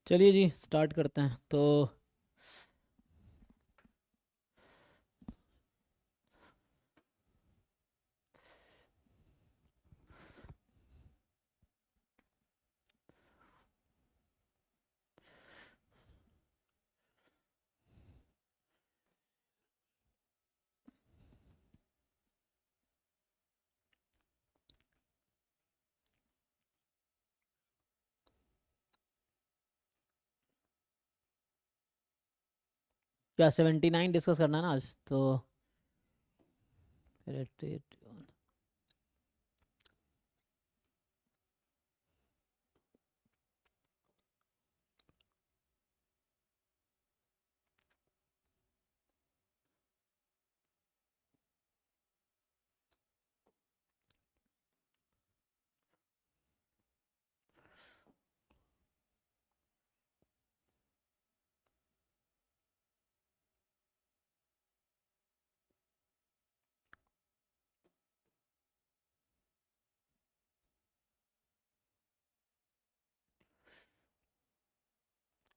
चलिए जी स्टार्ट करते हैं। तो क्या 79 डिस्कस करना है ना आज तो। फिर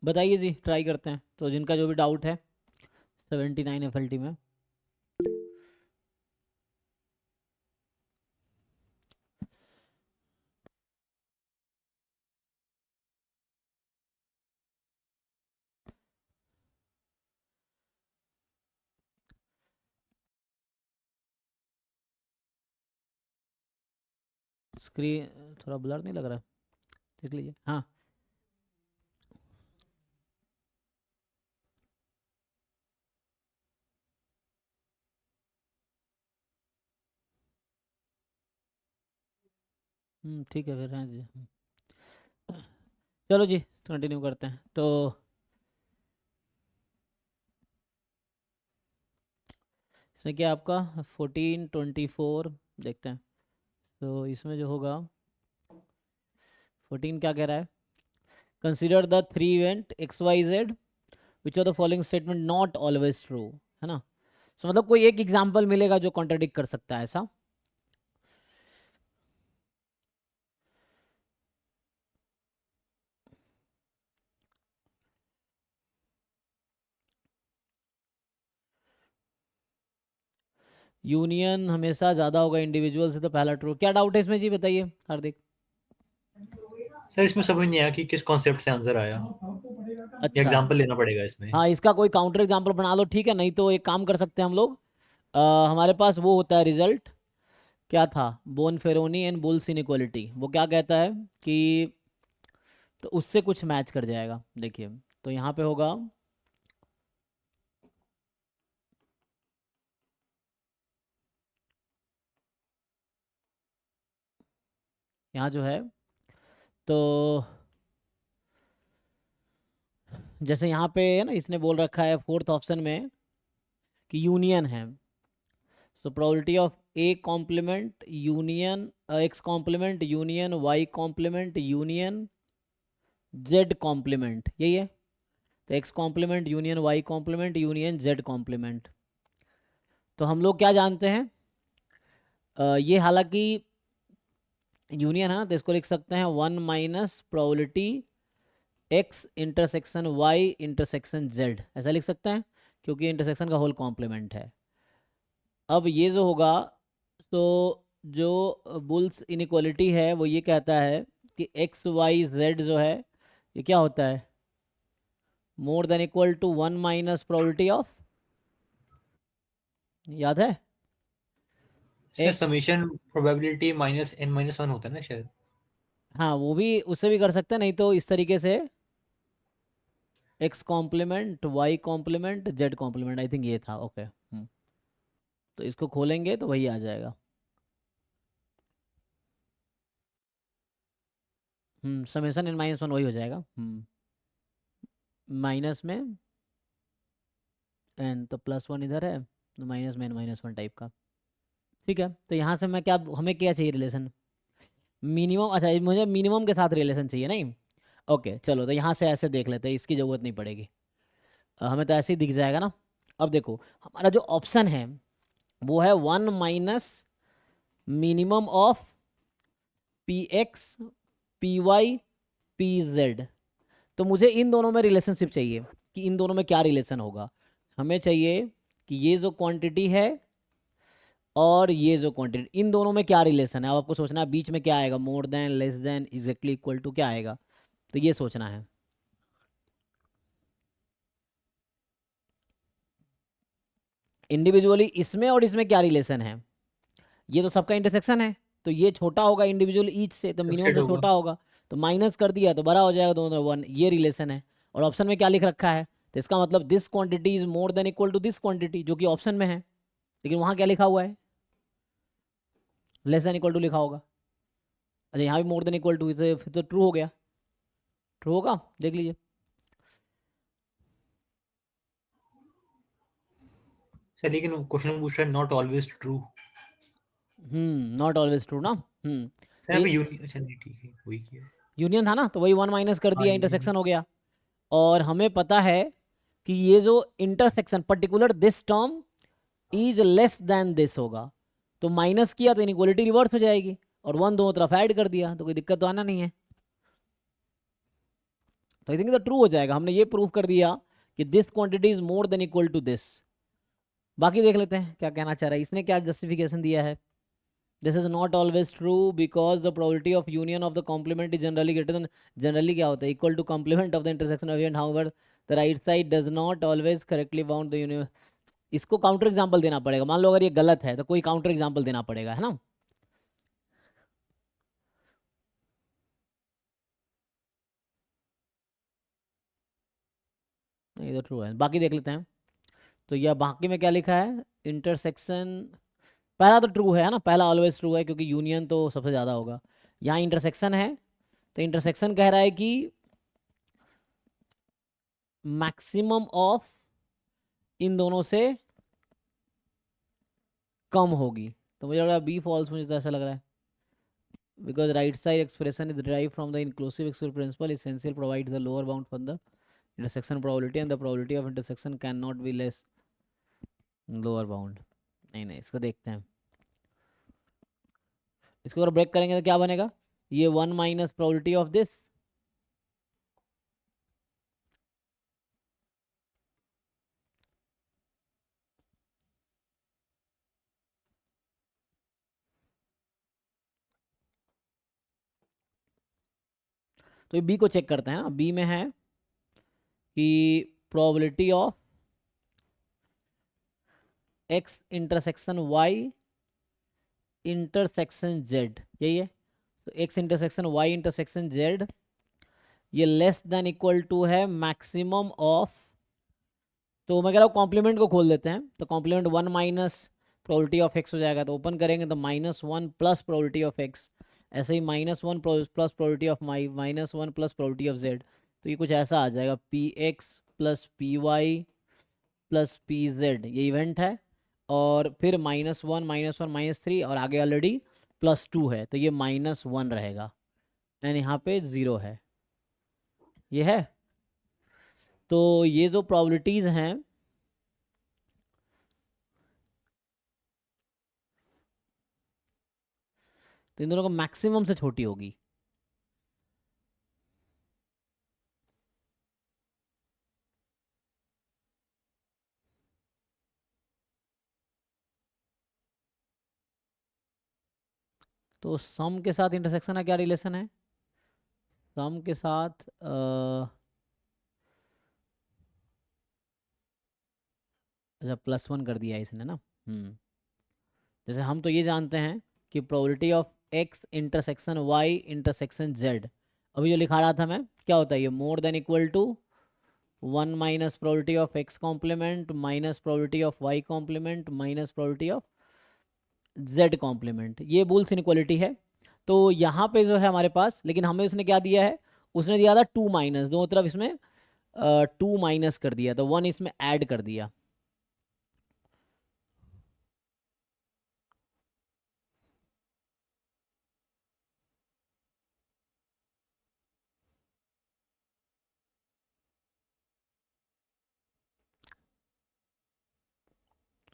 बताइए जी, ट्राई करते हैं तो जिनका जो भी डाउट है 79 एफएलटी में। स्क्रीन थोड़ा ब्लर नहीं लग रहा? देख लीजिए। हाँ। ठीक है फिर रहने दीजिए। चलो जी कंटिन्यू करते हैं तो। इसमें क्या आपका 1424 देखते हैं। तो इसमें जो होगा 14 क्या कह रहा है? Consider the three event X Y Z which are the following statement not always true, है ना। सो मतलब कोई एक एग्जांपल मिलेगा जो कॉन्ट्रडिक्ट कर सकता है ऐसा। यूनियन हमेशा ज्यादा होगा इंडिविजुअल से, तो पहला ट्रू। क्या डाउट है इसमें जी, बताइए हार्दिक। सर इसमें समझ नहीं आया कि किस कॉन्सेप्ट से आंसर आया। ये अच्छा। एग्जांपल लेना पड़ेगा इसमें। हाँ, इसका कोई काउंटर एग्जांपल बना लो, ठीक है। नहीं तो एक काम कर सकते हैं हम लोग। हमारे पास वो होता है रिजल्ट, क्या था, बोनफेरोनी एंड बुल्स इनइक्वालिटी। वो क्या कहता है कि तो उससे कुछ मैच कर जाएगा। देखिए तो यहाँ पे होगा, यहाँ जो है तो जैसे यहाँ पे है ना, इसने बोल रखा है फोर्थ ऑप्शन में कि यूनियन है। So probability of A complement union X complement union Y complement union Z complement, यही है। तो X complement union Y complement union Z complement. तो हम लोग क्या जानते हैं, ये हालांकि यूनियन है ना, तो इसको लिख सकते हैं 1 - probability X intersection Y intersection Z, ऐसा लिख सकते हैं क्योंकि इंटरसेक्शन का होल कॉम्प्लीमेंट है। अब ये जो होगा, तो जो बुल्स इनइक्वालिटी है वो ये कहता है कि एक्स वाई जेड जो है ये क्या होता है, more than equal to 1 - probability of, याद है, sir X. Summation probability minus n minus one होता है ना शायद। हाँ वो भी, उससे भी कर सकते हैं, नहीं तो इस तरीके से X complement Y complement Z complement, I think ये था। ओके। तो इसको खोलेंगे तो वही आ जाएगा। समेसन एन माइनस वन वही हो जाएगा। माइनस में एन, तो प्लस वन इधर है, तो माइनस में एन माइनस वन टाइप का। ठीक है, तो यहाँ से मैं क्या, हमें क्या चाहिए रिलेशन, मिनिमम। अच्छा मुझे मिनिमम के साथ रिलेशन चाहिए, नहीं। ओके चलो, तो यहाँ से ऐसे देख लेते हैं, इसकी ज़रूरत नहीं पड़ेगी। हमें तो ऐसे ही दिख जाएगा ना। अब देखो हमारा जो ऑप्शन है वो है 1 - minimum of P X P Y P Z. तो मुझे इन दोनों में रिलेशनशिप चाहिए कि इन दोनों में क्या रिलेशन होगा। हमें चाहिए कि ये जो क्वांटिटी है और ये जो क्वांटिटी, इन दोनों में क्या रिलेशन है। अब आपको सोचना है बीच में क्या आएगा, more than, less than, exactly equal to, क्या आएगा, तो ये सोचना है। इंडिविजुअली इसमें और इसमें क्या रिलेशन है, ये तो सबका इंटरसेक्शन है, तो ये छोटा होगा इंडिविजुअल ईच से, तो मिनिमम सबसेट तो होगा। छोटा होगा, तो माइनस कर दिया तो बड़ा हो जाएगा दोनों वन, ये रिलेशन है। और ऑप्शन में क्या लिख रखा है, तो इसका मतलब this quantity is more than equal to this quantity, जो कि ऑप्शन में है, लेकिन वहां क्या लिखा हुआ है, लेस देन इक्वल टू लिखा होगा। अच्छा यहाँ भी मोर देन इक्वल टू, फिर तो ट्रू हो गया, ट्रू होगा, देख लीजिए। सर लेकिन क्वेश्चन में पूछ रहा है not always true. Not always true ना। सर तो यहाँ पे ये यूनियन, अच्छा नहीं ठीक है वही किया है। यूनियन था ना, तो वही वन माइनस कर हाँ दिया, यूनियन। इंटरसेक्शन हो गया। और हमें पता है कि ये जो intersection particular this term is less then this होगा, तो माइनस किया तो इनइक्वालिटी रिवर्स हो जाएगी, और वन दोनों तरफ ऐड कर दिया तो कोई दिक्कत तो आना नहीं है। तो आई थिंक तो ट्रू हो जाएगा, हमने ये प्रूव कर दिया कि this quantity is more than equal to this. बाकी देख लेते हैं क्या कहना चाह रहा है, इसने क्या जस्टिफिकेशन दिया है। This is not always true because the probability of union of the complement is generally greater than, generally क्या होता है, equal to complement of the intersection of and however the right side does not always correctly bound the union. इसको counter example देना पड़ेगा, मान लो अगर ये गलत है तो कोई काउंटर एग्जांपल देना पड़ेगा, है ना। ये तो ट्रू है, बाकी देख लेते हैं। तो यह बाकी में क्या लिखा है, इंटरसेक्शन, पहला तो ट्रू है ना, पहला ऑलवेज ट्रू है क्योंकि यूनियन तो सबसे ज़्यादा होगा। यहाँ इंटरसेक्शन है, तो इंटरसेक्शन कह रहा है कि मैक्सिमम ऑफ इन दोनों से कम होगी, तो मुझे लग रहा है बी फॉल्स, मुझे तो ऐसा लग रहा है। Because right side expression is derive from the inclusive exclusive principle essential provides the lower bound for the intersection probability and the probability of intersection can not be less lower bound. नहीं नहीं, इसको देखते हैं, इसको अगर break करेंगे तो क्या बनेगा, ये one minus probability of this, तो ये बी को चेक करते हैं ना, बी में है कि probability of X intersection Y intersection Z, यही है। तो X intersection Y intersection Z, ये लेस देन इक्वल टू है मैक्सिमम ऑफ, तो मैं कह रहा हूँ कॉम्प्लीमेंट को खोल देते हैं, तो complement one minus probability of X हो जाएगा, तो ओपन करेंगे तो minus one plus probability of X, ऐसे ही minus one plus probability of Y, minus one plus probability of Z, तो ये कुछ ऐसा आ जाएगा, P X plus P Y plus P Z, ये इवेंट है। और फिर माइनस वन माइनस थ्री, और आगे ऑलरेडी प्लस टू है, तो ये माइनस वन रहेगा, एंड यहाँ पे ज़ीरो है, ये है। तो ये जो प्रोबेबिलिटीज़ हैं, तो इन दोनों को मैक्सिमम से छोटी होगी। तो सम के साथ इंटरसेक्शन का क्या रिलेशन है, सम के साथ अच्छा प्लस वन कर दिया है इसने ना। जैसे हम तो ये जानते हैं कि probability of X intersection Y intersection Z, अभी जो लिखा रहा था मैं, क्या होता है, ये more than equal to one minus probability of X complement minus probability of Y complement minus probability of Z complement, ये बुल्स इनक्वालिटी है। तो यहाँ पे जो है हमारे पास, लेकिन हमें उसने क्या दिया है, उसने दिया था टू माइनस, दोनों तरफ इसमें टू माइनस कर दिया, तो वन इसमें ऐड कर दिया।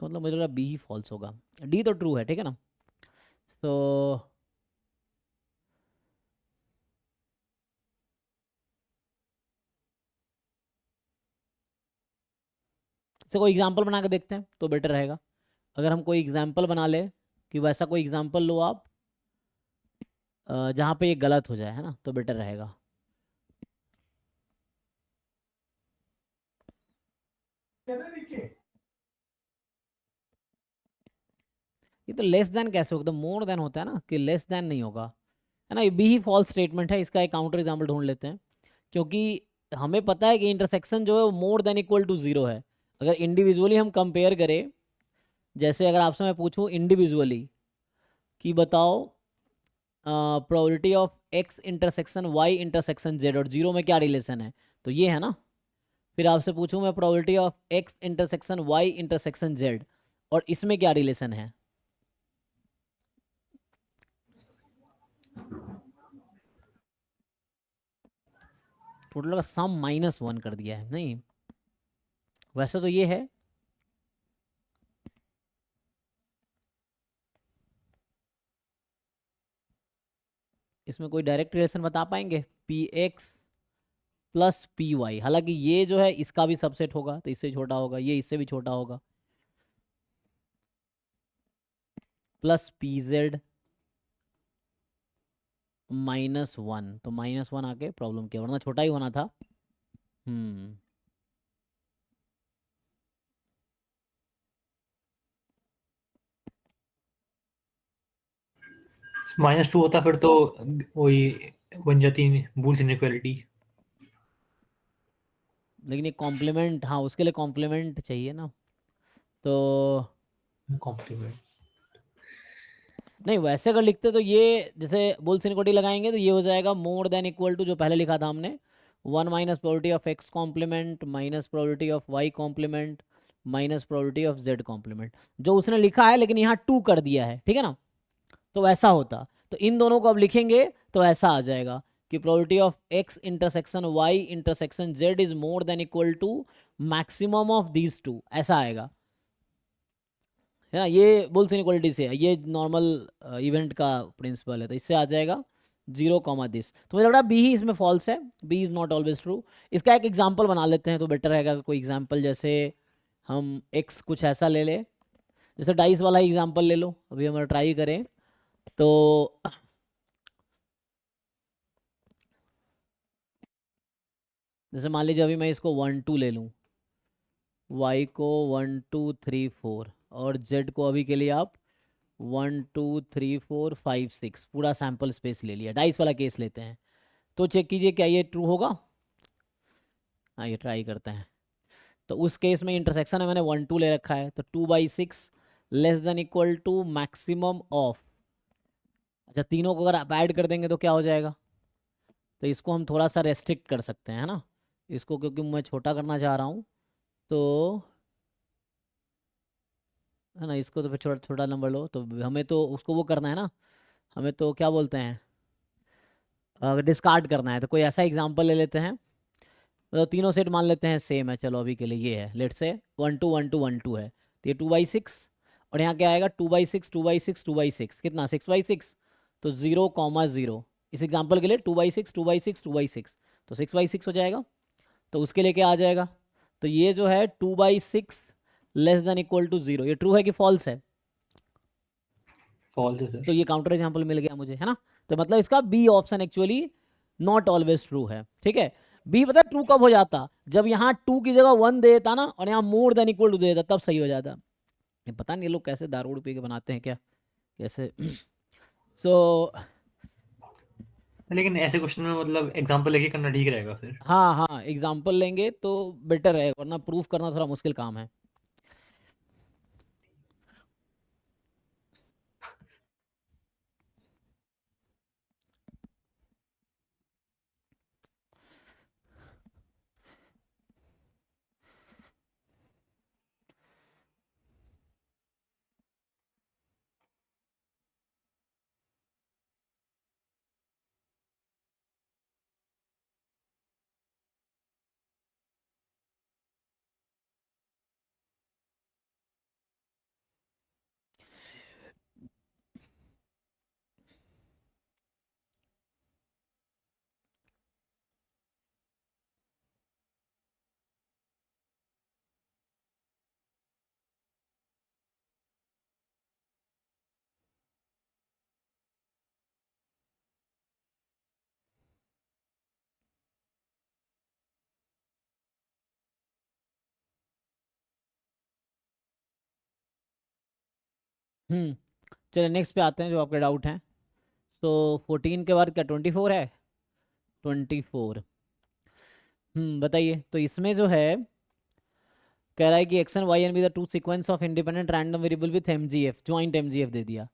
तो मतलब मुझे लगा बी ही फॉल्स होगा, डी तो ट्रू है, ठीक है ना। तो इससे कोई एग्जांपल बना के देखते हैं तो बेटर रहेगा। अगर हम कोई एग्जांपल बना ले कि वैसा कोई एग्जांपल लो आप जहाँ पे ये गलत हो जाए, है ना, तो बेटर रहेगा। ये तो लेस देन कैसे होगा, मोर देन होता है ना, कि लेस देन नहीं होगा, है ना। ये भी ही फॉल्स स्टेटमेंट है। इसका एक काउंटर एग्जाम्पल ढूंढ लेते हैं, क्योंकि हमें पता है कि इंटरसेक्शन जो है वो more than equal to zero है। अगर इंडिविजुअली हम कंपेयर करें, जैसे अगर आपसे मैं पूछूं इंडिविजुअली कि बताओ probability of X intersection Y intersection Z और जीरो में क्या रिलेशन है, तो ये है ना। फिर आपसे पूछूं मैं probability of X intersection Y intersection Z और इसमें क्या रिलेशन है, टोटल का सम -1 कर दिया है। नहीं, वैसे तो ये है, इसमें कोई डायरेक्ट रिलेशन बता पाएंगे, P X plus P Y. हालांकि ये जो है इसका भी सबसेट होगा तो इससे छोटा होगा, ये इससे भी छोटा होगा, प्लस पी जेड -1, तो -1 आके प्रॉब्लम किया, वरना छोटा ही होना था। हम्म -2 होता फिर तो वही बन जाती बूल्स इनइक्वालिटी। लेकिन ये कॉम्प्लीमेंट, हाँ उसके लिए कॉम्प्लीमेंट चाहिए ना, तो कॉम्प्लीमेंट। नहीं वैसे अगर लिखते तो ये जैसे बुल्स इनइक्वालिटी लगाएंगे तो ये हो जाएगा मोर देन इक्वल टू जो पहले लिखा था हमने, 1 minus probability of X complement minus probability of Y complement minus probability of Z complement, जो उसने लिखा है लेकिन यहाँ 2 कर दिया है, ठीक है ना। तो वैसा होता, तो इन दोनों को अब लिखेंगे तो ऐसा आ जाएगा कि probability of X intersection Y intersection Z is more than equal to maximum of these two, ऐसा आएगा, है ना। ये बुल्स इनइक्वालिटी से है, ये नॉर्मल इवेंट का प्रिंसिपल है, तो इससे आ जाएगा 0, तो मुझे लग रहा है बी ही इसमें फॉल्स है, B is not always true. इसका एक एग्जांपल बना लेते हैं तो बेटर रहेगा, कोई एग्जांपल जैसे हम एक्स कुछ ऐसा ले ले, जैसे डाइस वाला एग्जांपल ले लो, अभी हम ट्राई करें तो जैसे मान लीजिए अभी मैं इसको 1 2 ले लूँ, वाई को 1 2 3 4 और जेड को अभी के लिए आप 1 2 3 4 5 6 पूरा सैंपल स्पेस ले लिया, डाइस वाला केस लेते हैं, तो चेक कीजिए क्या ये ट्रू होगा। हाँ ये ट्राई करते हैं, तो उस केस में इंटरसेक्शन है, मैंने 1 2 ले रखा है, तो 2/6 less than equal to maximum of, अच्छा तीनों को अगर आप ऐड कर देंगे तो क्या हो जाएगा, तो इसको हम थोड़ा सा रेस्ट्रिक्ट कर सकते हैं, है ना। इसको क्योंकि मैं छोटा करना चाह रहा हूँ, तो है ना, इसको तो फिर छोटा छोटा नंबर लो, तो हमें तो उसको वो करना है ना, हमें तो क्या बोलते हैं, डिस्कार्ड करना है। तो कोई ऐसा एग्जांपल ले लेते हैं, मतलब तीनों सेट मान लेते हैं सेम है, चलो अभी के लिए ये है, लेट से 1 2 1 2 1 2 है, तो ये 2/6 और यहाँ क्या आएगा 2/6 2/6 2/6 कितना 6/6, तो 0, 0। इस एग्जांपल के लिए 2/6 2/6 2/6, तो 6/6 हो जाएगा, तो उसके लिए क्या आ जाएगा, तो ये जो है 2/6 लेस देन इक्वल टू 0, ये ट्रू है कि फॉल्स है, फॉल्स है तो सर। ये काउंटर एग्जाम्पल मिल गया मुझे, है ना। तो मतलब इसका B option actually not always true है, ठीक है। बी पता है ट्रू कब हो जाता, जब यहाँ 2 की जगह 1 दे देता ना और यहाँ मोर देन इक्वल टू दे देता, तब सही हो जाता। ये पता नहीं ये लोग कैसे दारू पी के बनाते हैं क्या, कैसे सो लेकिन ऐसे क्वेश्चन में मतलब एग्जांपल लेके करना ठीक रहेगा फिर। हाँ हाँ एग्जाम्पल लेंगे तो बेटर है, वरना प्रूफ करना थोड़ा मुश्किल काम है। चलिए नेक्स्ट पे आते हैं जो आपके डाउट हैं। तो 14 के बाद क्या 24 है? 24। बताइए। तो इसमें जो है कह रहा है कि X and Y n be the two sequence of independent random variable with MGF, joint MGF दे दिया।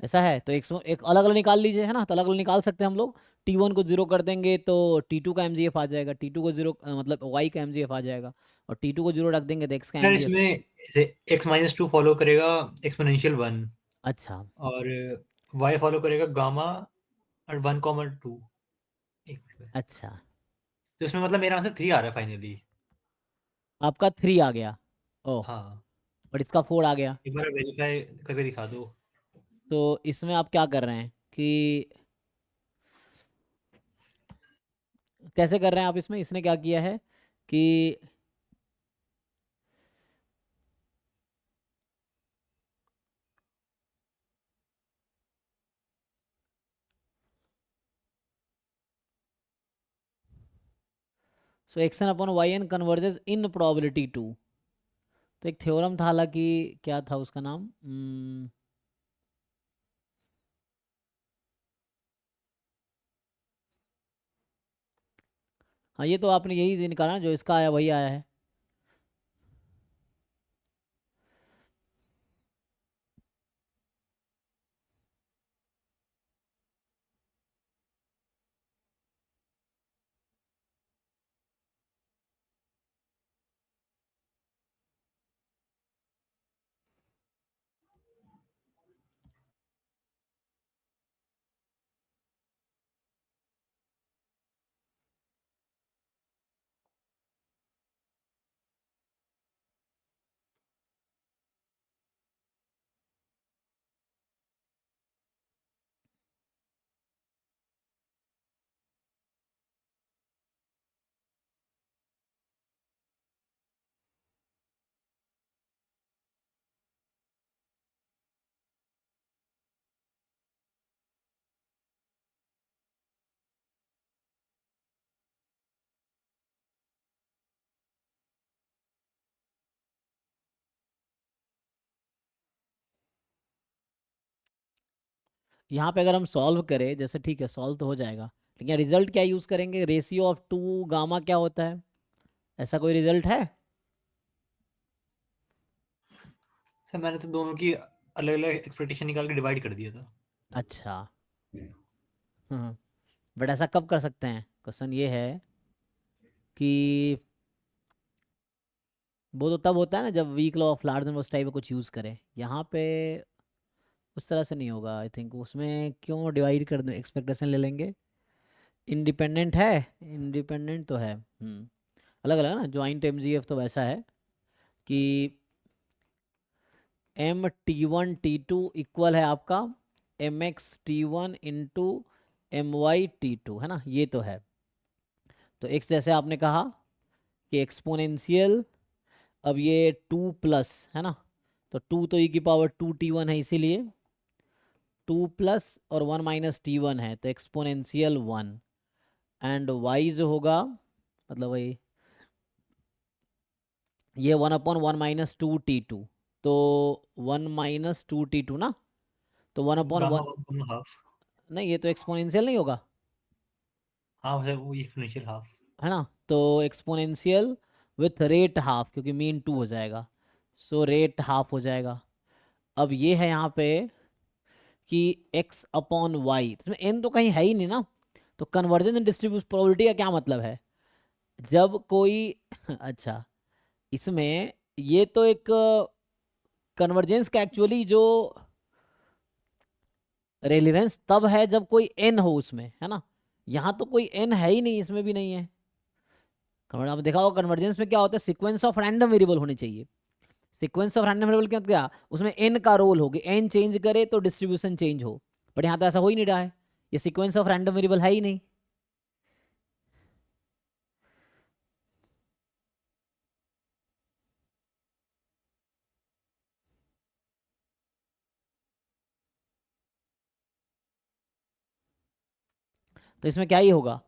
ऐसा है तो एक अलग अलग निकाल लीजिए, है ना, तो अलग अलग निकाल सकते हैं हम लोग। T1 को जीरो कर देंगे तो T2 का एमजीएफ आ जाएगा, T2 को जीरो मतलब वाई का एमजीएफ आ जाएगा, और T2 को जीरो रख देंगे तो एक्स का सर एमजीएफ। इसमें x-2 फॉलो करेगा एक्सपोनेंशियल 1 अच्छा। और y फॉलो करेगा गामा और 1,2। एक मिनट। अच्छा, तो इसमें मतलब मेरा आंसर 3 आ रहा है फाइनली। आपका 3 आ गया। ओह, हाँ, बट इसका 4 आ गया। एक बार वेरीफाई करके दिखा दो। तो इसमें आप क्या कर रहे हैं कि कैसे कर रहे हैं आप इसमें? इसने क्या किया है कि so X n upon Y n converges in probability to. तो एक थ्योरम था, हालांकि क्या था उसका नाम? हाँ, ये तो आपने यही निकाला ना, जो इसका आया वही आया है। यहाँ पे अगर हम सॉल्व करें, जैसे ठीक है सॉल्व तो हो जाएगा, लेकिन रिजल्ट क्या यूज़ करेंगे? रेशियो ऑफ टू गामा क्या होता है? ऐसा कोई रिजल्ट है? सर मैंने तो दोनों की अलग-अलग एक्सपेक्टेशन निकाल के डिवाइड कर दिया था। अच्छा। हाँ, बट ऐसा कब कर सकते हैं? क्वेश्चन ये है कि वो तो तब होता है ना जब weak law of large number उस टाइप का कुछ यूज़ करें। यहाँ पे उस तरह से नहीं होगा आई थिंक। उसमें क्यों डिवाइड कर दें? एक्सपेक्टेशन ले लेंगे। इंडिपेंडेंट है, इंडिपेंडेंट तो है। अलग अलग ना, ज्वाइंट एमजीएफ तो वैसा है कि M T1 T2 इक्वल है आपका MX T1 into MY T2, है ना, ये तो है। तो x जैसे आपने कहा कि एक्सपोनेंशियल, अब ये 2 प्लस है ना, तो 2 तो e⁻2t1 है, इसीलिए 2 प्लस और 1 माइनस T1 है तो एक्सपोनेंशियल 1। एंड y जो होगा मतलब वही, ये 1/(1 - 2 T2), तो 1 - 2 T2 ना, तो 1/(1), गामा 1,5। नहीं ये तो एक्सपोनेंशियल नहीं होगा, हाँ सर, वो एक्सपोनेंशियल हाफ। है ना। तो एक्सपोनेंशियल विथ रेट हाफ, क्योंकि मीन 2 हो जाएगा, सो रेट हाफ हो जाएगा। अब ये है यहाँ पे कि x/y, तो n तो कहीं है ही नहीं ना, तो कन्वर्जन एंड डिस्ट्रीब्यूशन प्रोबेबिलिटी का क्या मतलब है? जब कोई अच्छा, इसमें ये तो एक कन्वर्जेंस का एक्चुअली जो रेलिवेंस तब है जब कोई n हो उसमें, है ना। यहाँ तो कोई n है ही नहीं, इसमें भी नहीं है। आप देखा होगा कन्वर्जेंस में क्या होता है, सीक्वेंस ऑफ रैंडम वेरिएबल होने चाहिए। सीक्वेंस ऑफ रैंडम वेरिएबल क्या क्या, उसमें n का रोल हो गया, n चेंज करे तो डिस्ट्रीब्यूशन चेंज हो, बट यहाँ तो ऐसा हो ही नहीं रहा है, ये सीक्वेंस ऑफ रैंडम वेरिएबल है ही नहीं। तो इसमें क्या ही होगा?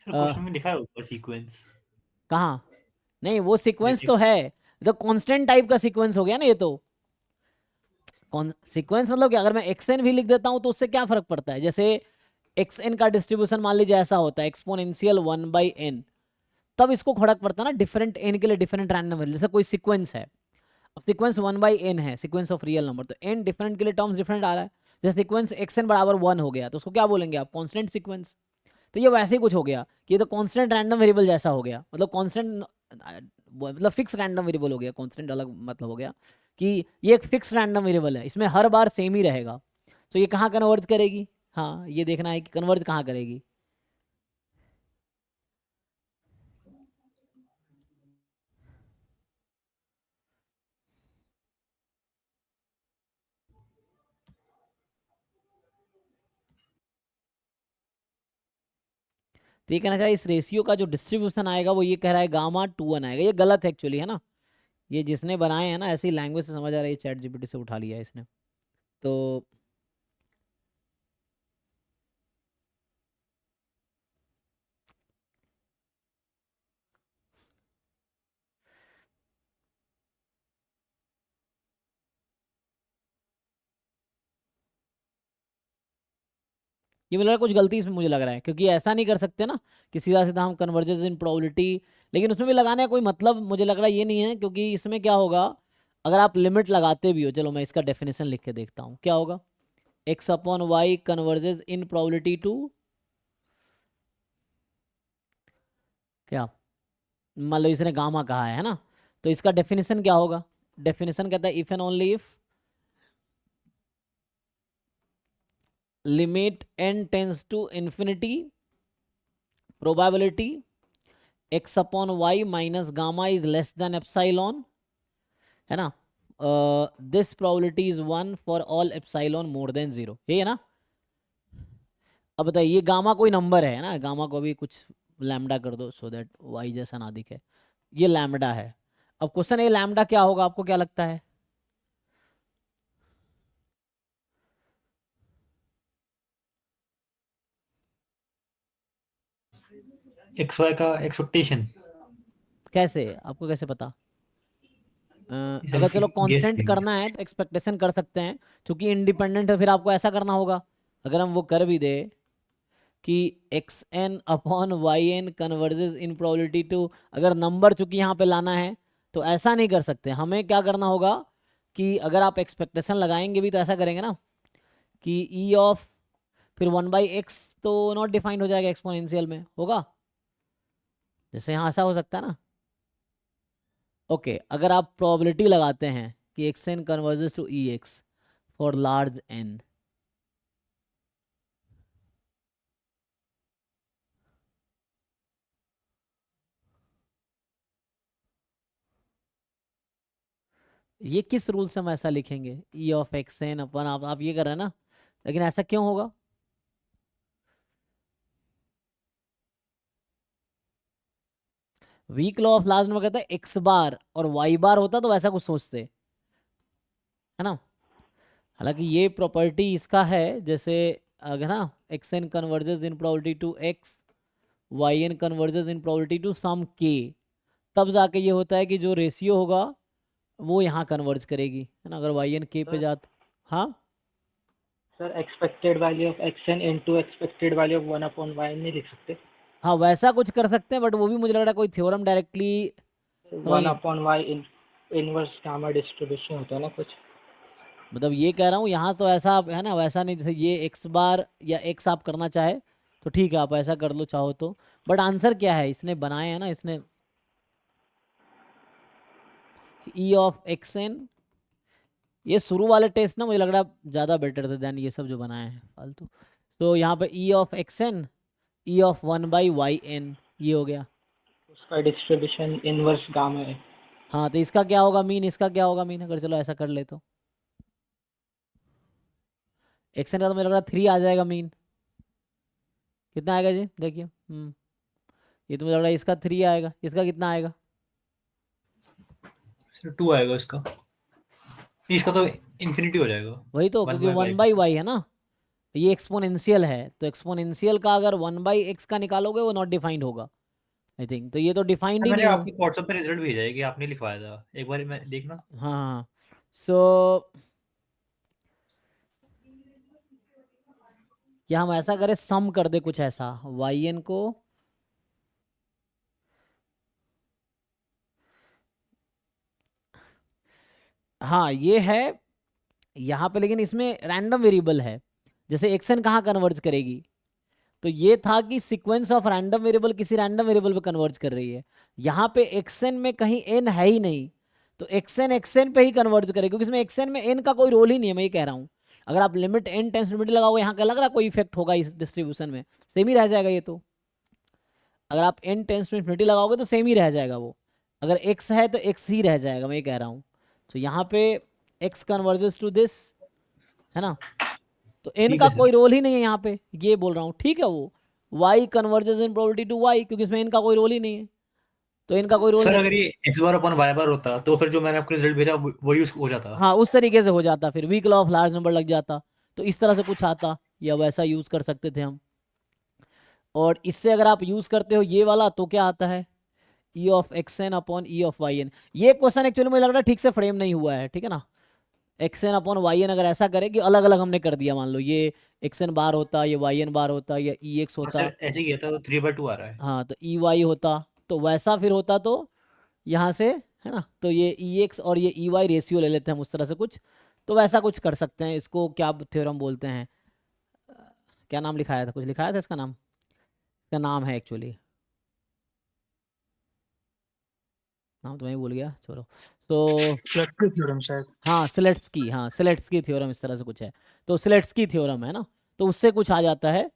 सर अ, क्वेश्चन में लिखा है ऊपर सीक्वेंस। कहाँ? नहीं वो सीक्वेंस तो है, तो कांस्टेंट टाइप का सीक्वेंस हो गया ना ये तो। कौन सीक्वेंस मतलब कि अगर मैं xn भी लिख देता हूं तो उससे क्या फर्क पड़ता है? जैसे xn का डिस्ट्रीब्यूशन मान लीजिए ऐसा होता है एक्सपोनेंशियल 1/n, तब इसको फर्क पड़ता है ना, डिफरेंट n के लिए डिफरेंट रैंडम वेरिएबल। जैसे कोई सीक्वेंस है, अब सीक्वेंस 1/n है, सीक्वेंस ऑफ रियल नंबर, तो n डिफरेंट के लिए टर्म्स डिफरेंट आ रहा है। जैसे सीक्वेंस xn बराबर 1 हो गया तो उसको क्या बोलेंगे आप? Constant sequence. तो ये वैसे ही कुछ हो गया कि ये तो कांस्टेंट रैंडम वेरिएबल जैसा हो गया, मतलब कांस्टेंट मतलब फिक्स रैंडम वेरिएबल हो गया। कांस्टेंट अलग मतलब हो गया कि ये एक फिक्स रैंडम वेरिएबल है, इसमें हर बार सेम ही रहेगा। तो ये कहाँ कन्वर्ज करेगी? हाँ, ये देखना है कि कन्वर्ज कहाँ करेगी। तो ये कहना चाहिए इस रेशियो का जो डिस्ट्रीब्यूशन आएगा वो ये कह रहा है Γ/1 आएगा। ये गलत है एक्चुअली, है ना। ये जिसने बनाए हैं ना ऐसी लैंग्वेज से समझ आ रहा है, चैट जीपीटी से उठा लिया है इसने। तो ये मुझे लग रहा है कुछ गलती इसमें मुझे लग रहा है, क्योंकि ऐसा नहीं कर सकते ना कि सीधा सीधा हम कन्वर्जेंस इन प्रोबेबिलिटी, लेकिन उसमें भी लगाने का कोई मतलब मुझे लग रहा है ये नहीं है, क्योंकि इसमें क्या होगा अगर आप लिमिट लगाते भी हो। चलो मैं इसका डेफिनेशन लिख के देखता हूँ क्या होगा। x/y converges in probability to क्या, मान लो इसने गामा कहा है ना, तो इसका डेफिनेशन क्या होगा? डेफिनेशन कहता है if and only if limit n tends to infinity probability x/y minus gamma is less than epsilon, है ना। This probability is 1 for all epsilon more than 0, ये है ना। अब बताइए ये गामा कोई नंबर है ना, गामा को भी कुछ लैम्डा कर दो सो दैट y जैसा ना दिखे। ये लैम्डा है। अब क्वेश्चन ये लैम्डा क्या होगा, आपको क्या लगता है? एक्स वाई का एक्सपेक्टेशन। कैसे, आपको कैसे पता? अगर चलो गेस कांस्टेंट कीजिए। करना है तो एक्सपेक्टेशन कर सकते हैं, क्योंकि इंडिपेंडेंट है। फिर आपको ऐसा करना होगा, अगर हम वो कर भी दे कि xn/yn converges in probability to, अगर नंबर चूंकि यहाँ पे लाना है तो ऐसा नहीं कर सकते। हमें क्या करना होगा कि अगर आप एक्सपेक्टेशन लगाएंगे भी तो ऐसा करेंगे ना कि ई ऑफ फिर 1/x तो नॉट डिफाइंड हो जाएगा, एक्सपोनेंशियल में होगा, जैसे यहाँ ऐसा हो सकता है ना। ओके अगर आप प्रोबेबिलिटी लगाते हैं कि xn converges to ex for large n, ये किस रूल से हम ऐसा लिखेंगे ई ऑफ xn अपन, आप ये कर रहे हैं ना, लेकिन ऐसा क्यों होगा? Weak law of large number कहता है एक्स बार और वाई बार होता तो वैसा कुछ सोचते, है ना। हालांकि ये प्रॉपर्टी इसका है, जैसे अगर ना x n converges in probability to X, Y n converges in probability to सम के, तब जाके ये होता है कि जो रेशियो होगा वो यहाँ कन्वर्ज करेगी, है ना। अगर वाई एन के पे सर जाता, हाँ sir expected value of x N into expected value of 1/y नहीं लिख सकते? हाँ वैसा कुछ कर सकते हैं, बट वो भी मुझे लग रहा है कोई थ्योरम डायरेक्टली समझ नहीं। 1/y इनवर्स गामा डिस्ट्रीब्यूशन होता है ना कुछ। मतलब ये कह रहा हूँ यहाँ तो ऐसा है ना, वैसा नहीं। जैसे ये एक्स बार या एक्स आप करना चाहे तो ठीक है, आप ऐसा कर लो चाहो तो, बट आंसर क्या है इसने बनाए है ना, इसने ई ऑफ एक्स एन, ये शुरू वाले टेस्ट ना मुझे लग रहा है ज़्यादा बेटर थे देन ये सब जो बनाए हैं फालतू। तो यहाँ पे E of x N, E of 1/yn, ये हो गया। उसका डिस्ट्रीब्यूशन इनवर्स गामा है। हाँ तो इसका क्या होगा मीन, इसका क्या होगा मीन, अगर चलो ऐसा कर ले तो एक्स एन का तो मुझे लग रहा है 3 आ जाएगा मीन। कितना आएगा जी देखिए, ये तो मुझे लग रहा है इसका 3 आएगा, इसका कितना आएगा? 2 आएगा इसका। इसका तो इन्फिनिटी हो जाएगा। वही तो, वन क्योंकि by one Y. By Y है ना, ये एक्सपोनेंशियल है, तो एक्सपोनेंशियल का अगर 1/x का निकालोगे वो नॉट डिफाइंड होगा आई थिंक, तो ये तो डिफाइंड ही मैंने नहीं होगा। आपको व्हाट्सएप पे रिजल्ट भेजा है कि आपने लिखवाया था, एक बार मैं देखना। हाँ हाँ। सो या हम ऐसा करें सम कर दे कुछ ऐसा, yn को हाँ ये है यहाँ पे, लेकिन इसमें रैंडम वेरिएबल है। जैसे xn कहाँ कन्वर्ज करेगी, तो ये था कि सीक्वेंस ऑफ रैंडम वेरिएबल किसी रैंडम वेरिएबल पे कन्वर्ज कर रही है। यहाँ पे xn में कहीं n है ही नहीं, तो xn पे ही कन्वर्ज करेगी, क्योंकि इसमें xn में n का कोई रोल ही नहीं है। मैं ये कह रहा हूँ, अगर आप लिमिट n टेंस लिमिट लगाओगे, यहाँ का लग रहा कोई इफेक्ट होगा इस डिस्ट्रीब्यूशन में? सेम ही रह जाएगा ये तो। अगर आप n टेंस टू इन्फिनिटी लगाओगे तो सेम ही रह जाएगा वो। अगर x है तो x ही रह जाएगा, मैं ये कह रहा हूँ। तो यहाँ पे x कन्वर्जेस टू दिस, है ना, तो n ठीक का है कोई सर। रोल ही नहीं है यहाँ पे, ये बोल रहा हूँ। ठीक है, वो y converges in probability to y, क्योंकि इसमें n का कोई रोल ही नहीं है, तो n का कोई रोल सर नहीं। अगर ये x बार अपन y बार होता तो फिर जो मैंने आपको रिजल्ट भेजा वो यूज हो जाता। हाँ उस तरीके से हो जाता, फिर weak law of large number लग जाता, तो इस तरह से कुछ आता, या वैसा यूज कर सकते थे हम। और इससे अगर आप यूज करते हो ये वाला, तो क्या आता है, e of x n upon e of y n. ये क्वेश्चन एक्चुअली मुझे लग रहा है ठीक से फ्रेम नहीं हुआ है, ठीक है ना। X n upon Y n अगर ऐसा करे कि अलग अलग हमने कर दिया, मान लो ये एक्स एन बार होता, ये वाई एन बार होता, या ई एक्स हाँ होता, सर ऐसे ही किया था तो 3/2 आ रहा है। हाँ तो ई वाई होता, तो वैसा फिर होता, तो यहाँ से, है ना, तो ये ई एक्स और ये ई वाई रेशियो ले लेते हैं हम उस तरह से कुछ, तो वैसा कुछ कर सकते हैं। इसको क्या थ्योरम बोलते हैं, क्या नाम लिखाया था, कुछ लिखाया था इसका नाम, इसका नाम है एक्चुअली, नाम तो मैं ही भूल गया, छोड़ो। तो फ्लेक्सली थ्योरम शायद। हाँ सिलेट्स की, हाँ सिलेट्स की थ्योरम इस तरह से कुछ है, तो सिलेट्स की थ्योरम है ना, तो उससे कुछ आ जाता है।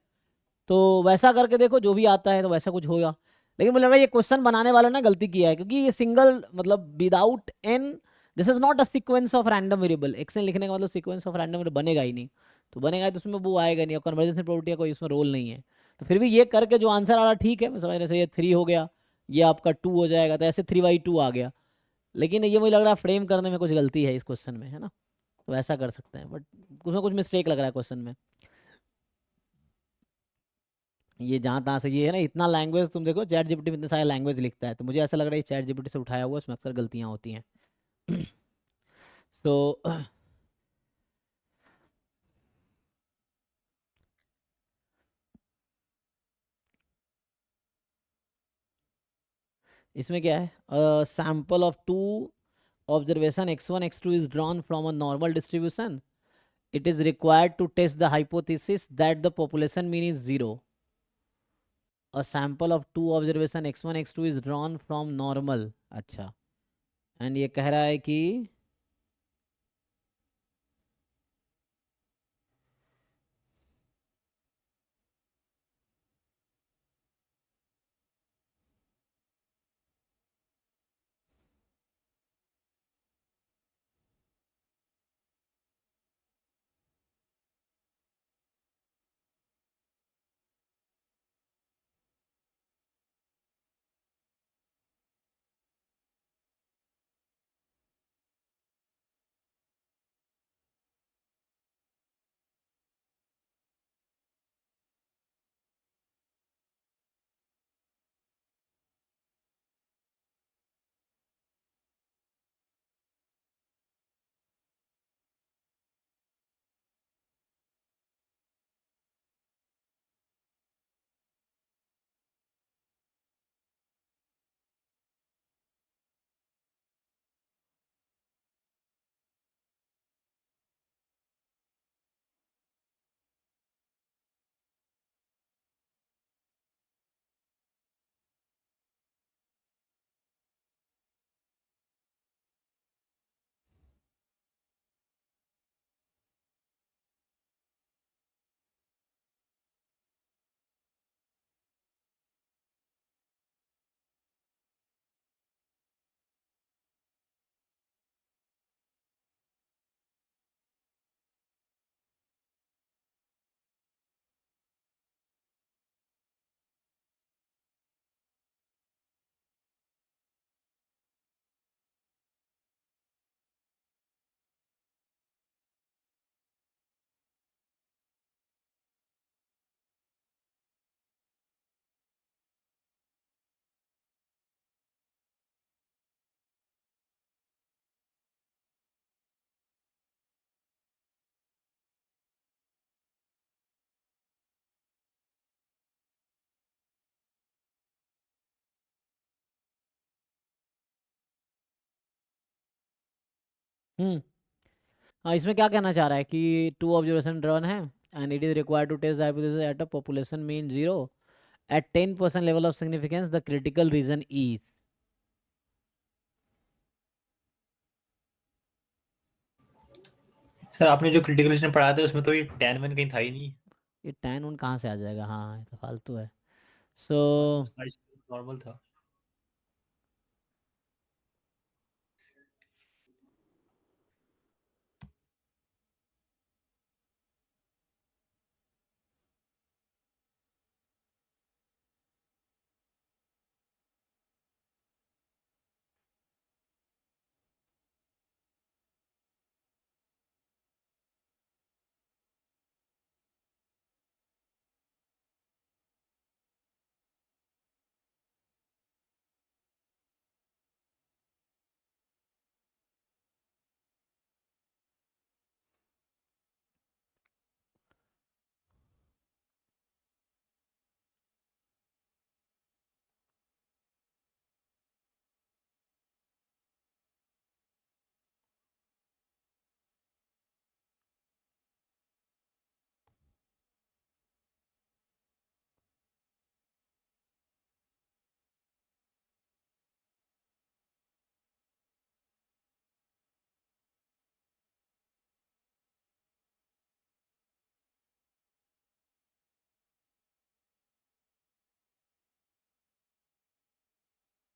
तो वैसा करके देखो, जो भी आता है तो वैसा कुछ होगा। लेकिन मुझे लग रहा है ये क्वेश्चन बनाने वाला ने गलती किया है, क्योंकि ये सिंगल मतलब without n, this is not a sequence of random variable. X n लिखने का मतलब सीक्वेंस ऑफ रैंडम वेरिएबल बनेगा ही नहीं, तो बनेगा तो उसमें वो आएगा नहीं, और कन्वर्जेंस प्रोबेबिलिटी का कोई उसमें रोल नहीं है। तो फिर भी ये करके जो आंसर आ रहा ठीक है, मैं समझ रहे से ये 3 हो गया, ये आपका 2 हो जाएगा, तो ऐसे 3/2 आ गया। लेकिन ये मुझे लग रहा है फ्रेम करने में कुछ गलती है इस क्वेश्चन में, है ना, तो ऐसा कर सकते हैं, बट उसमें कुछ मिस्टेक लग रहा है क्वेश्चन में। ये जहाँ तहाँ से ये है ना, इतना लैंग्वेज तुम देखो, चैट जीपीटी में इतने सारे लैंग्वेज लिखता है, तो मुझे ऐसा लग रहा है चैट जीपीटी से उठाया हुआ, उसमें अक्सर गलतियाँ होती हैं। तो इसमें क्या है, sample of two observation x1 x2 is drawn from a normal distribution. It is required to test the hypothesis that the population mean is 0. A sample of two observation x1 x2 is drawn from normal. अच्छा, and ये कह रहा है कि हाँ, इसमें क्या कहना चाह रहा है कि टू ऑब्जर्वेशन ड्रॉन है and it is required to test the hypothesis at a population mean 0 at 10% level of significance the critical reason is। Sir आपने जो क्रिटिकल रीजन पढ़ा था उसमें तो ये tan 1 कहीं था ही नहीं। ये tan उन कहाँ से आ जाएगा, हाँ ये तो फालतू है। सो नॉर्मल था।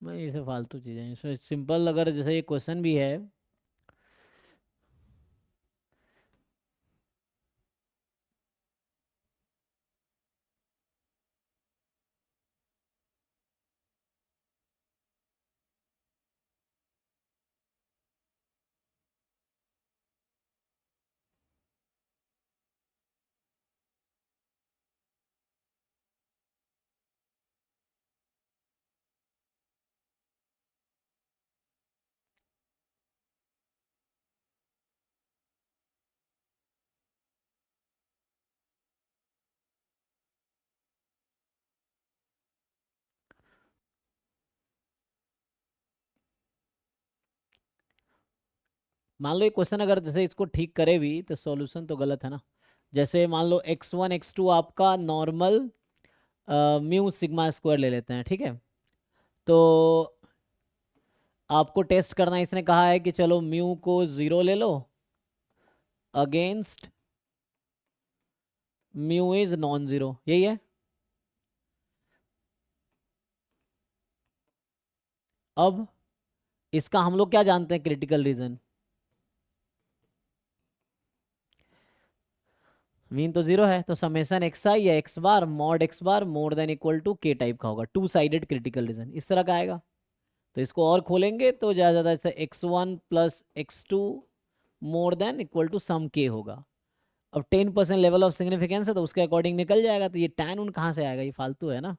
मैं ये सब फालतू चीज़ें हैं, इसमें सिंपल अगर जैसे ये क्वेश्चन भी है। मान लो ये क्वेश्चन अगर जैसे इसको ठीक करे भी तो सॉल्यूशन तो गलत है ना। जैसे मान लो x1 x2 आपका नॉर्मल म्यू सिग्मा स्क्वायर ले लेते हैं, ठीक है। तो आपको टेस्ट करना है, इसने कहा है कि चलो म्यू को 0 ले लो against mu is non zero, यही है। अब इसका हम लोग क्या जानते हैं क्रिटिकल रीजन, मीन तो 0 है तो समेसन एक्स आई या x bar mod x bar more than equal to के टाइप का होगा, टू साइडेड क्रिटिकल रीजन इस तरह का आएगा। तो इसको और खोलेंगे तो ज़्यादा ज़्यादा जैसे x1 plus x2 more than equal to सम के होगा। अब 10% लेवल ऑफ सिग्निफिकेंस है तो उसके अकॉर्डिंग निकल जाएगा। तो ये tan उन कहाँ से आएगा, ये फालतू है ना।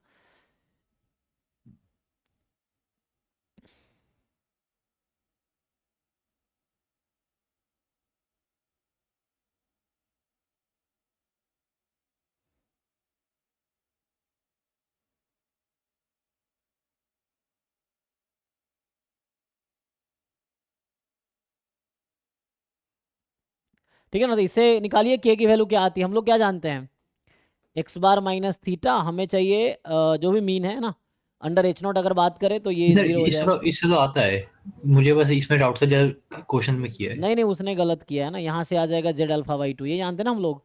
ठीक है ना। तो इससे निकालिए के की वैल्यू क्या आती है, हम लोग क्या जानते हैं एक्स बार माइनस थीटा, हमें चाहिए जो भी मीन है ना अंडर एच नॉट अगर बात करें तो ये सर 0 हो जाएगा। इससे तो आता है। मुझे बस इसमें डाउट था जब क्वेश्चन में किया है। नहीं नहीं उसने गलत किया है ना, यहाँ से आ जाएगा जेड अल्फा वाई टू, ये जानते हैं ना हम लोग।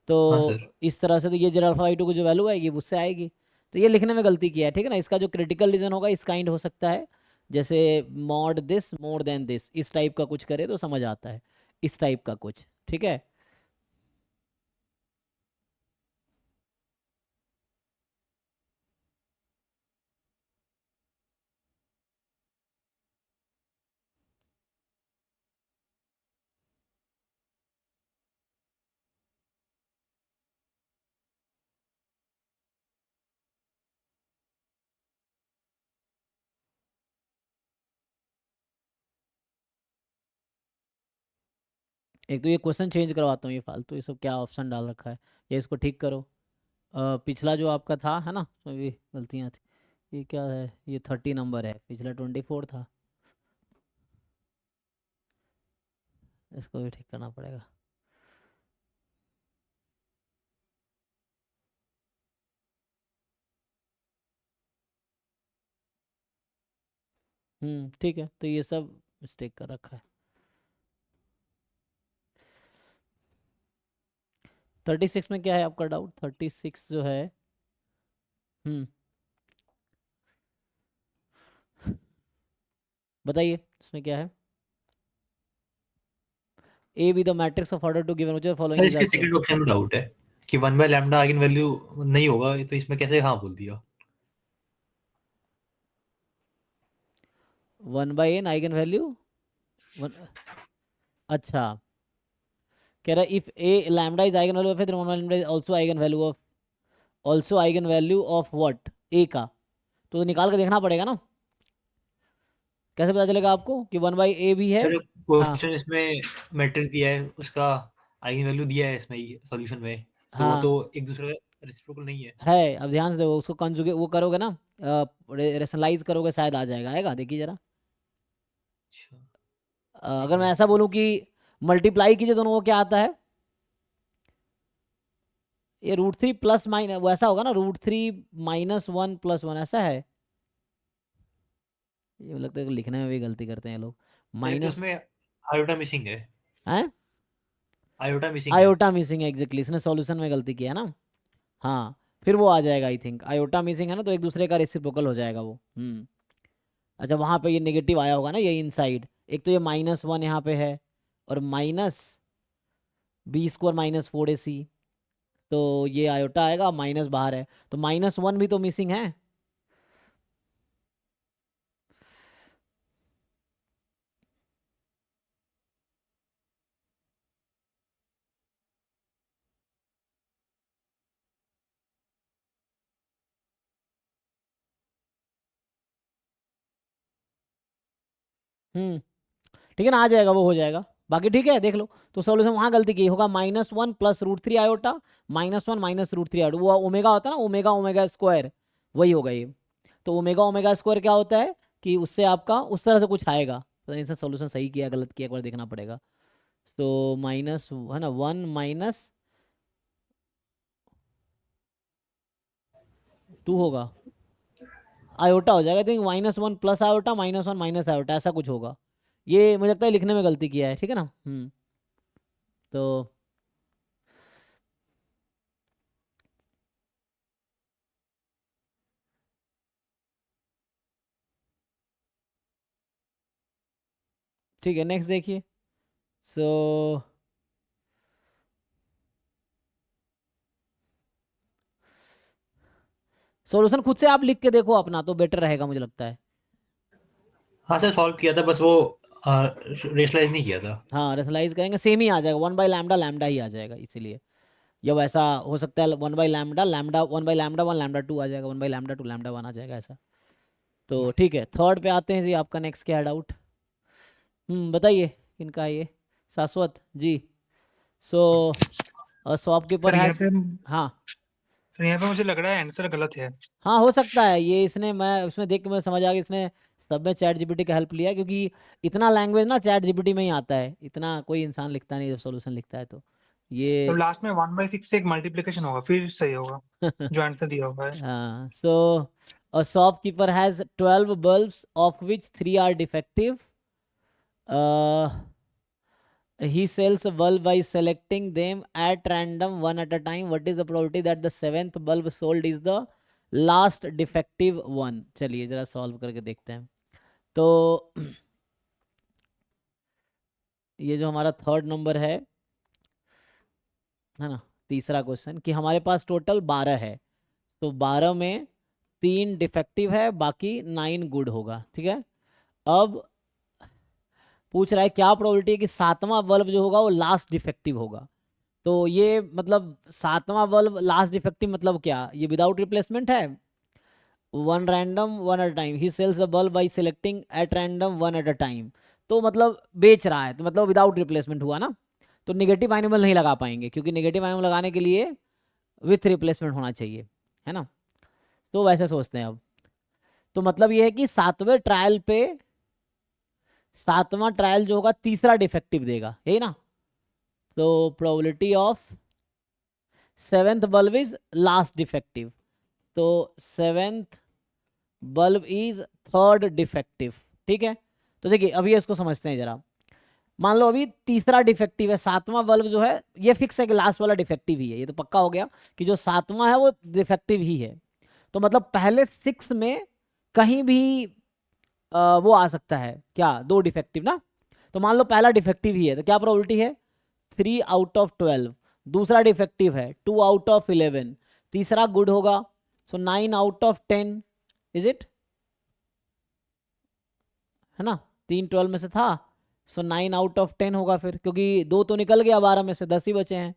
तो हाँ सर। इस तरह से तो ये जेड अल्फा वाई टू की जो वैल्यू आएगी वो उससे आएगी। तो ये लिखने में गलती किया है, ठीक है ना। इसका जो क्रिटिकल रीजन होगा इस काइंड हो सकता है, जैसे mod this more than this, इस टाइप का कुछ करे तो समझ आता है, इस टाइप का कुछ, ठीक है। एक तो ये क्वेश्चन चेंज करवाता हूँ, ये फालतू ये सब क्या ऑप्शन डाल रखा है, ये इसको ठीक करो। पिछला जो आपका था है ना उसमें भी गलतियाँ थी। ये क्या है, ये 30 नंबर है, पिछला 24 था। इसको भी ठीक करना पड़ेगा। ठीक है, तो ये सब मिस्टेक कर रखा है। 36 में क्या है आपका डाउट? 36 जो है, बताइए इसमें क्या है। A B the matrix of order two given which of sir following is इसके एज सेकंड ऑप्शन में डाउट है कि 1/λ आइगन वैल्यू नहीं होगा, तो इसमें कैसे हाँ बोल दिया? 1/n eigen value. अच्छा, कह रहा है if A lambda is eigen value of A, then 1/λ is also eigen value of, also eigen value of what, A का। तो निकाल के देखना पड़ेगा ना, कैसे पता चलेगा आपको कि 1/a भी है। सर हाँ क्वेश्चन इसमें मैट्रिक्स दिया है, उसका आइगन वैल्यू दिया है इसमें सॉल्यूशन में, तो वो हाँ तो एक दूसरे का रेसिप्रोकल नहीं है। है। अब ध्यान से देखो, उसको कंजुगेट वो करोगे ना, रेशनलाइज करोगे, शायद आ जाएगा, आएगा, देखिए जरा। अच्छा ठीक अगर है। मैं ऐसा बोलूँ कि मल्टीप्लाई कीजिए दोनों को, क्या आता है? ये √3 प्लस माइनस वैसा होगा ना, √3 -1 + 1 ऐसा है। ये लगता है कि लिखने में भी गलती करते हैं लोग। सर तो माइनस उसमें आयोटा मिसिंग है, है, आयोटा मिसिंग है। आयोटा मिसिंग है, एग्जैक्टली, इसने सॉल्यूशन में गलती किया है ना। हाँ, फिर वो आ जाएगा, आई थिंक आयोटा मिसिंग है ना, तो एक दूसरे का रेसिप्रोकल हो जाएगा वो। अच्छा, वहाँ पे ये नेगेटिव आया होगा ना, ये इनसाइड। एक तो ये -1 यहाँ पे है, और माइनस b² - 4ac, तो ये आयोटा आएगा, माइनस बाहर है, तो -1 भी तो मिसिंग है। हम्म ठीक है ना, आ जाएगा, वो हो जाएगा। बाकी ठीक है, देख लो। तो सॉल्यूशन वहाँ गलती की होगा, -1 + √3 आयोटा, -1 - √3 आयोटा, वो ओमेगा होता है ना, ओमेगा ओमेगा स्क्वायर, वही होगा ये। तो ओमेगा ओमेगा स्क्वायर क्या होता है कि उससे आपका उस तरह से कुछ आएगा। तो इनसे सॉल्यूशन सही किया गलत किया एक बार देखना पड़ेगा। तो माइनस है ना, 1 -2 होगा, आयोटा हो जाएगा, तो -1 + आयोटा, -1 - आयोटा, ऐसा कुछ होगा। ये मुझे लगता है लिखने में गलती किया है, ठीक है ना। तो ठीक है, नेक्स्ट देखिए। सो सॉल्यूशन खुद से आप लिख के देखो अपना, तो बेटर रहेगा मुझे लगता है। हाँ सर सॉल्व किया था, बस वो रेशनलाइज नहीं किया था। हाँ, रेशनलाइज करेंगे, सेम ही आ जाएगा, 1/λ लैम्डा ही आ जाएगा, इसीलिए। या वैसा हो सकता है 1/λ लैम्डा 1/λ 1 λ 2 आ जाएगा, 1/λ 2 λ 1 आ जाएगा, ऐसा। तो ठीक है, थर्ड पे आते हैं जी। आपका नेक्स्ट क्या है डाउट? बताइए किनका है ये? शाश्वत जी। सो शॉपकीपर सर यहाँ हैज, पे हाँ सर यहाँ पे मुझे लग रहा है आंसर गलत है। हाँ, हो सकता है ये, इसने, मैं उसमें देख के मैं समझ आ गया, इसने सब में चैट जीपीटी का हेल्प लिया है, क्योंकि इतना लैंग्वेज ना चैट जीपीटी में ही आता है, इतना कोई इंसान लिखता नहीं जब सॉल्यूशन लिखता है, तो तो ये लास्ट में 1/6 से एक मल्टीप्लिकेशन होगा, फिर सही होगा जो आंसर दिया हुआ है। हाँ। सो a shopkeeper has 12 bulbs of which 3 are defective. He sells a bulb by selecting them at random one at a time. What is the probability that the 7th bulb sold is the last defective one? चलिए जरा solve करके देखते हैं। तो ये जो हमारा third number है ना, तीसरा क्वेश्चन, कि हमारे पास टोटल 12 है, तो 12 में 3 डिफेक्टिव है, बाकी 9 गुड होगा, ठीक है। अब पूछ रहा है क्या प्रोबेबिलिटी है कि 7वां बल्ब जो होगा वो लास्ट डिफेक्टिव होगा। तो ये मतलब 7वां बल्ब लास्ट डिफेक्टिव मतलब क्या, ये विदाउट रिप्लेसमेंट है, one random one at time, he sells a bulb by selecting at random one at a time, तो मतलब बेच रहा है, तो मतलब विदाउट रिप्लेसमेंट हुआ ना। तो नेगेटिव एनिमल नहीं लगा पाएंगे, क्योंकि नेगेटिव एनिमल लगाने के लिए विथ रिप्लेसमेंट होना चाहिए, है ना। तो वैसे सोचते हैं अब। तो मतलब ये है कि 7वें ट्रायल पे सातवां ट्रायल जो होगा तीसरा डिफेक्टिव देगा, यही ना। तो probability of seventh bulb is last defective, तो seventh bulb is third defective. ठीक है, तो देखिए अभी इसको समझते हैं जरा। मान लो अभी तीसरा डिफेक्टिव है, सातवां बल्ब जो है ये फिक्स है कि लास्ट वाला डिफेक्टिव ही है, ये तो पक्का हो गया कि जो सातवां है वो डिफेक्टिव ही है। तो मतलब पहले 6 में कहीं भी वो आ सकता है क्या, 2 डिफेक्टिव ना। तो मान लो पहला डिफेक्टिव ही है, तो क्या प्रोबेबिलिटी है 3 आउट ऑफ 12। दूसरा डिफेक्टिव है 2 आउट ऑफ 11। तीसरा गुड होगा, सो 9 आउट ऑफ 10 इज इट, है ना। 3 12 में से था, सो 9 आउट ऑफ 10 होगा फिर, क्योंकि 2 तो निकल गया 12 में से, 10 ही बचे हैं।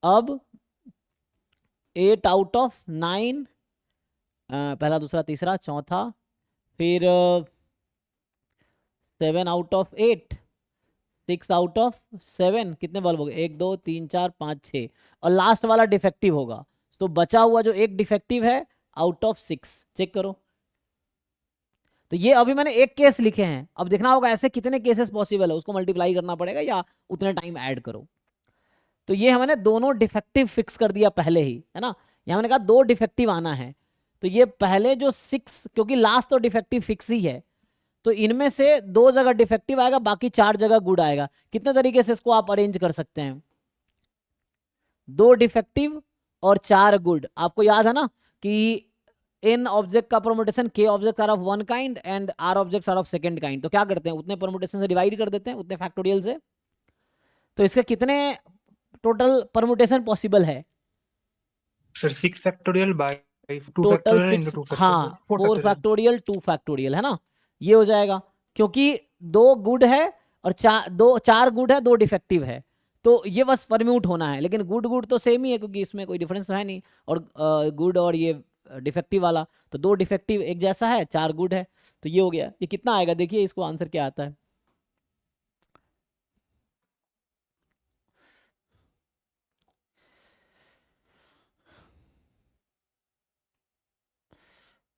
अब 8 आउट ऑफ 9, पहला दूसरा तीसरा चौथा, फिर 7 आउट ऑफ 8, 6 आउट ऑफ 7, कितने बल्ब हो गए 1 2 3 4 5 6, और लास्ट वाला डिफेक्टिव होगा। तो बचा हुआ जो एक डिफेक्टिव है आउट ऑफ 6, चेक करो। तो ये अभी मैंने एक केस लिखे हैं, अब देखना होगा ऐसे कितने केसेस पॉसिबल है, उसको मल्टीप्लाई करना पड़ेगा या उतने टाइम ऐड करो। तो ये हमने दोनों डिफेक्टिव फिक्स कर दिया पहले ही, है ना। यहाँ मैंने कहा 2 डिफेक्टिव आना है, तो ये पहले जो 6, क्योंकि लास्ट तो डिफेक्टिव फिक्स ही है, तो इनमें से 2 जगह डिफेक्टिव आएगा, बाकी 4 जगह गुड आएगा। कितने तरीके से इसको आप अरेंज कर सकते हैं, 2 डिफेक्टिव और 4 गुड। आपको याद है ना कि इन ऑब्जेक्ट का परमुटेशन के object r of one kind and r objects r of second kind, तो क्या करते हैं उतने परमुटेशन से डिवाइड कर देते हैं, उतने फैक्टोरियल से। तो इसके कितने टोटल परमुटेशन पॉसिबल है, sir 6 factorial by 2 total factorial into 2 6, हाँ फैक्टोरियल 4 फैक्टोरियल 2 फैक्टोरियल, है ना। ये हो जाएगा क्योंकि 2 गुड है और 4 गुड है 2 डिफेक्टिव है, तो ये बस परम्यूट होना है। लेकिन गुड गुड तो सेम ही है क्योंकि इसमें कोई डिफरेंस है नहीं, और गुड और ये डिफेक्टिव वाला, तो 2 डिफेक्टिव एक जैसा है, 4 गुड है, तो ये हो गया। ये कितना आएगा देखिए, इसको आंसर क्या आता है।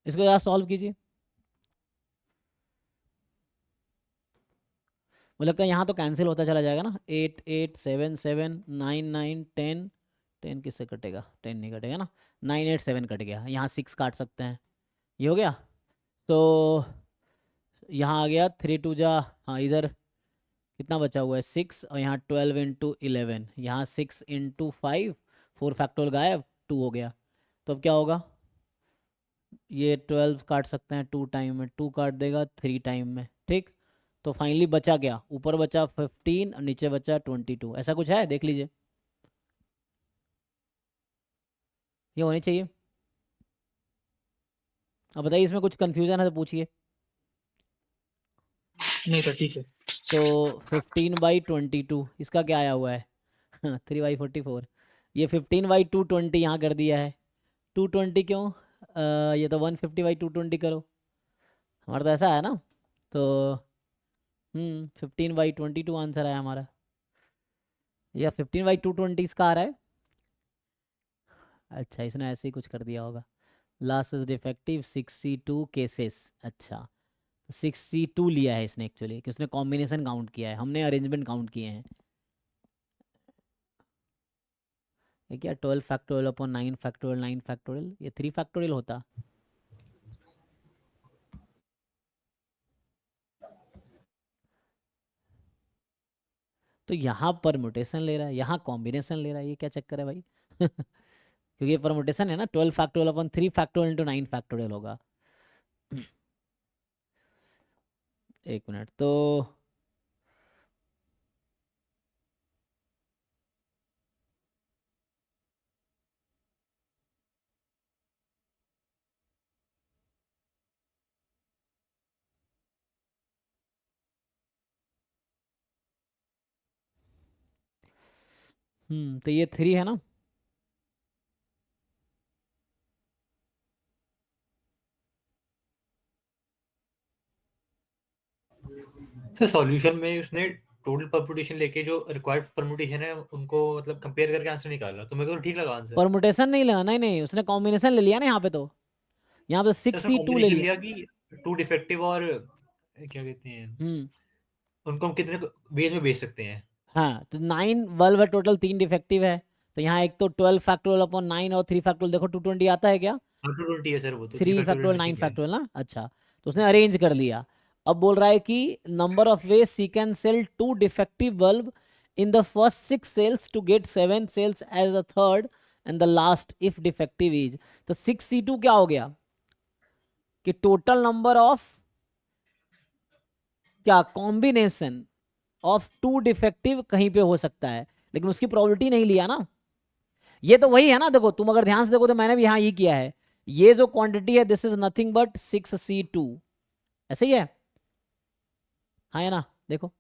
इसको जरा सॉल्व कीजिए। मुझे लगता है यहाँ तो कैंसिल होता चला जाएगा ना, 8 8 7 7 9 9 10 10 किससे कटेगा, 10 नहीं कटेगा ना, 9 8 7 कट गया, यहाँ 6 काट सकते हैं, ये हो गया। तो यहाँ आ गया 3 2 जा, हाँ इधर कितना बचा हुआ है 6, और यहाँ 12 इंटू 11, यहाँ 6 इंटू 5, 4 फैक्टोरियल गायब, 2 हो गया। तो अब क्या होगा, ये 12 काट सकते हैं 2 टाइम में, 2 काट देगा 3 टाइम में, ठीक। तो फाइनली बचा क्या, ऊपर बचा 15 और नीचे बचा 22, ऐसा कुछ है देख लीजिए, ये होनी चाहिए। अब बताइए इसमें कुछ कंफ्यूजन है तो पूछिए। नहीं सर ठीक है। तो 15/22 इसका क्या आया हुआ है 3/44, ये 15/220 यहाँ कर दिया है, 220 क्यों, ये तो 150/220 करो, हमारा तो ऐसा है ना। तो 15/22 आंसर आया हमारा, या 15/220 इसका आ रहा है। अच्छा इसने ऐसे ही कुछ कर दिया होगा, लास्ट इज डिफेक्टिव 62 केसेस, अच्छा 62 लिया है इसने एक्चुअली, कि उसने कॉम्बिनेशन काउंट किया है, हमने अरेंजमेंट काउंट किए हैं। ये क्या 12 फैक्टोरियल अपॉन 9 फैक्टोरियल, 9 फैक्टोरियल, ये 3 फैक्टोरियल होता। तो यहाँ परमुटेशन ले रहा है, यहाँ कॉम्बिनेशन ले रहा है, ये क्या चक्कर है भाई क्योंकि ये परमुटेशन है ना, 12 factorial upon 3 factorial into 9 factorial होगा एक मिनट, तो तो ये 3 है ना। सर सॉल्यूशन में उसने टोटल परम्यूटेशन लेके जो रिक्वायर्ड परम्यूटेशन है उनको मतलब कंपेयर करके आंसर निकाला, तो मेरे को तो ठीक लगा आंसर। परमुटेशन नहीं लेना, नहीं नहीं उसने कॉम्बिनेशन ले लिया ना यहाँ पे, तो यहाँ पे सर उसने 6C2 ले कॉम्बिनेशन लिया। लिया कि 2 डिफेक्टिव और क्या कहते हैं, उनको हम कितने वेज में बेच सकते हैं? हाँ, तो 9 बल्ब है टोटल, 3 डिफेक्टिव है, तो यहाँ एक तो 12 फैक्टोरियल अपॉन 9 और 3 फैक्टोरियल, देखो 220 आता है क्या? हाँ 220 है सर, वो तो 3 3 फैक्टोरियल फैक्टोरियल 9 मिसिंग है। फैक्टोरियल ना, अच्छा, तो उसने अरेंज कर लिया। अब बोल रहा है कि number of ways she can sell 2 defective bulb in the first 6 sells to get 7 sells as a third and the last if defective is, तो 6C2 क्या हो गया कि टोटल नंबर ऑफ क्या कॉम्बिनेशन ऑफ 2 डिफेक्टिव कहीं पे हो सकता है, लेकिन उसकी प्रोबेबिलिटी नहीं लिया ना। ये तो वही है ना, देखो तुम अगर ध्यान से देखो तो मैंने भी यहाँ ये किया है, ये जो क्वांटिटी है this is nothing but 6C2, ऐसे ही है, हाँ या ना, देखो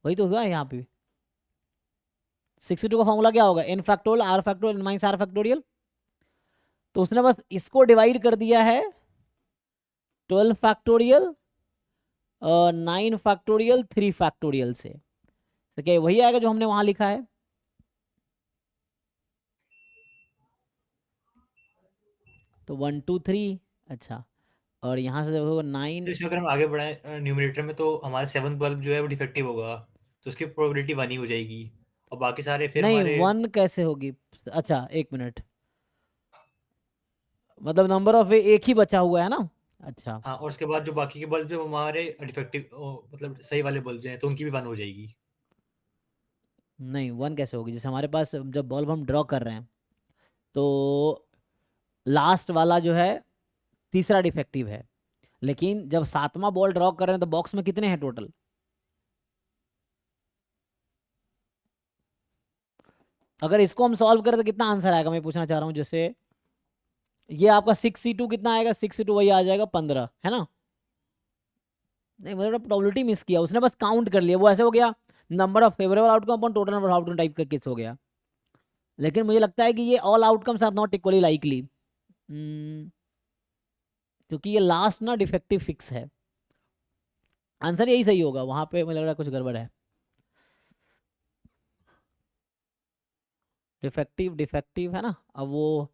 वही तो हुआ है यहाँ पे। 6C2 का फॉर्मूला क्या होगा, n factorial r factorial n minus r factorial, तो उसने बस इसको डिवाइड कर दिया है 12 फैक्टोरियल 9 फैक्टोरियल 3 फैक्टोरियल से, तो क्या वही आएगा जो हमने वहां लिखा है? तो 1 2 3, अच्छा, और यहाँ से देखो तो 9, इसमें अगर हम आगे बढ़ाएं न्यूमरेटर में, तो हमारा 7 बल्ब जो है वो डिफेक्टिव होगा, तो उसकी प्रोबेबिलिटी 1 ही हो जाएगी, और बाकी सारे फिर नहीं हमारे। 1 कैसे होगी, अच्छा एक मिनट, मतलब नंबर ऑफ एक ही बचा हुआ है ना, अच्छा, हाँ, और उसके बाद जो बाकी के बल्ब जो हमारे डिफेक्टिव मतलब सही वाले बल्ब हैं, तो उनकी भी 1 हो जाएगी। नहीं 1 कैसे होगी, जैसे हमारे पास जब बल्ब हम ड्रॉ कर रहे हैं तो लास्ट वाला जो है तीसरा डिफेक्टिव है, लेकिन जब 7वां बॉल ड्रॉ कर रहे हैं तो बॉक्स में कितने हैं टोटल? अगर इसको हम सॉल्व करें तो कितना आंसर आएगा, मैं पूछना चाह रहा हूँ, जैसे ये आपका 6C2 कितना आएगा, 6C2 वही आ जाएगा 15, है ना? नहीं मतलब प्रोबेबिलिटी मिस किया उसने, बस काउंट कर लिया, वो ऐसे हो गया number of favourable outcome upon total number of outcome type का केस हो गया। लेकिन मुझे लगता है कि ये all outcomes are not equally likely, क्योंकि ये लास्ट ना डिफेक्टिव फिक्स है, आंसर यही सही होगा, वहां पे मुझे लग रहा है कुछ गड़बड़ है। डिफेक्टिव डिफेक्टिव है ना, अब वो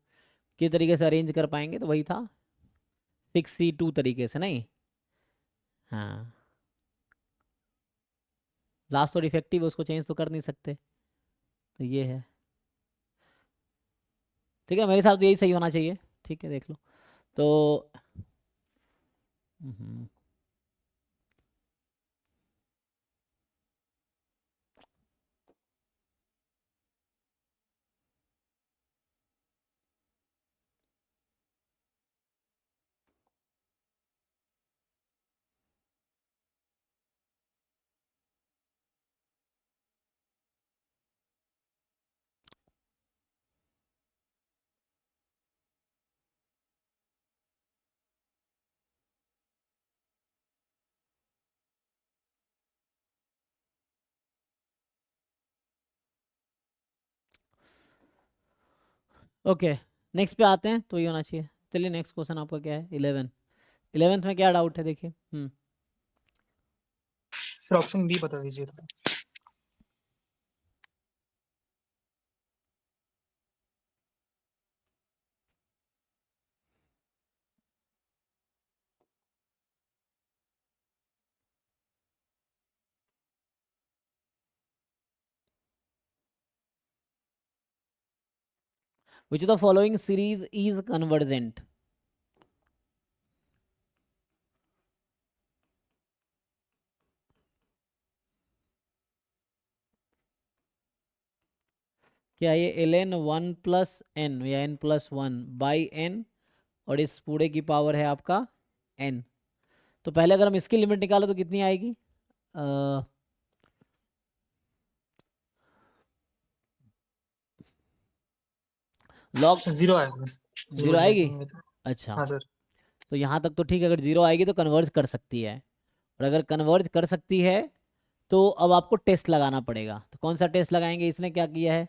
किस तरीके से अरेंज कर पाएंगे, तो वही था 6C2 तरीके से, नहीं हाँ, लास्ट तो डिफेक्टिव है, उसको चेंज तो कर नहीं सकते, तो ये है, ठीक है, मेरे हिसाब से यही सही होना चाहिए, ठीक है देख लो, तो हम्म, ओके नेक्स्ट पे आते हैं, तो ये होना चाहिए। चलिए नेक्स्ट क्वेश्चन आपका क्या है, 11th में क्या डाउट है देखिए। फिर ऑप्शन बी बता दीजिए तो। Which of the following series is convergent? क्या ये ln 1+n या n+1/n और इस पूरे की पावर है आपका n, तो पहले अगर हम इसकी लिमिट निकालें तो कितनी आएगी, लॉग जीरो आएगा, जीरो आएगी, लेंगे तो। अच्छा, हाँ सर। तो यहाँ तक तो ठीक है, अगर जीरो आएगी तो कन्वर्ज कर सकती है, और अगर कन्वर्ज कर सकती है तो अब आपको टेस्ट लगाना पड़ेगा, तो कौन सा टेस्ट लगाएंगे, इसने क्या किया है,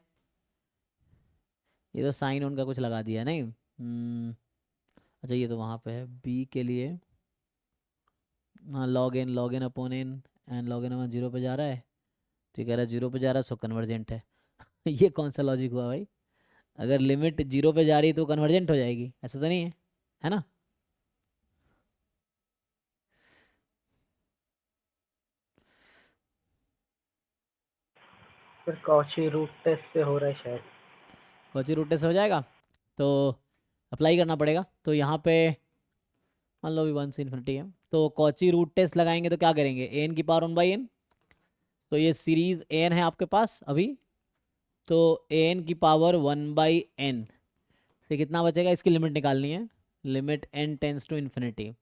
ये तो साइन उनका कुछ लगा दिया नहीं, अच्छा ये तो वहाँ पे है बी के लिए, हाँ log n upon n, n log n upon zero पे जा रहा है, तो कह रहा है जीरो पे जा रहा है सो कन्वर्जेंट है। ये कौन सा लॉजिक हुआ भाई, अगर लिमिट जीरो पे जा रही है तो कन्वर्जेंट हो जाएगी, ऐसा तो नहीं है ना? सर कॉची रूट टेस्ट से हो रहा है शायद। कॉची रूट टेस्ट हो जाएगा तो अप्लाई करना पड़ेगा। तो यहाँ पे मान लो भी 1 से इन्फिनिटी है, तो कॉची रूट टेस्ट लगाएंगे तो क्या करेंगे, एन की पावर 1/n। तो ये सीरीज एन है आपके पास अभी, तो एन की पावर 1/n से कितना बचेगा, इसकी लिमिट निकालनी है, limit n tends to infinity.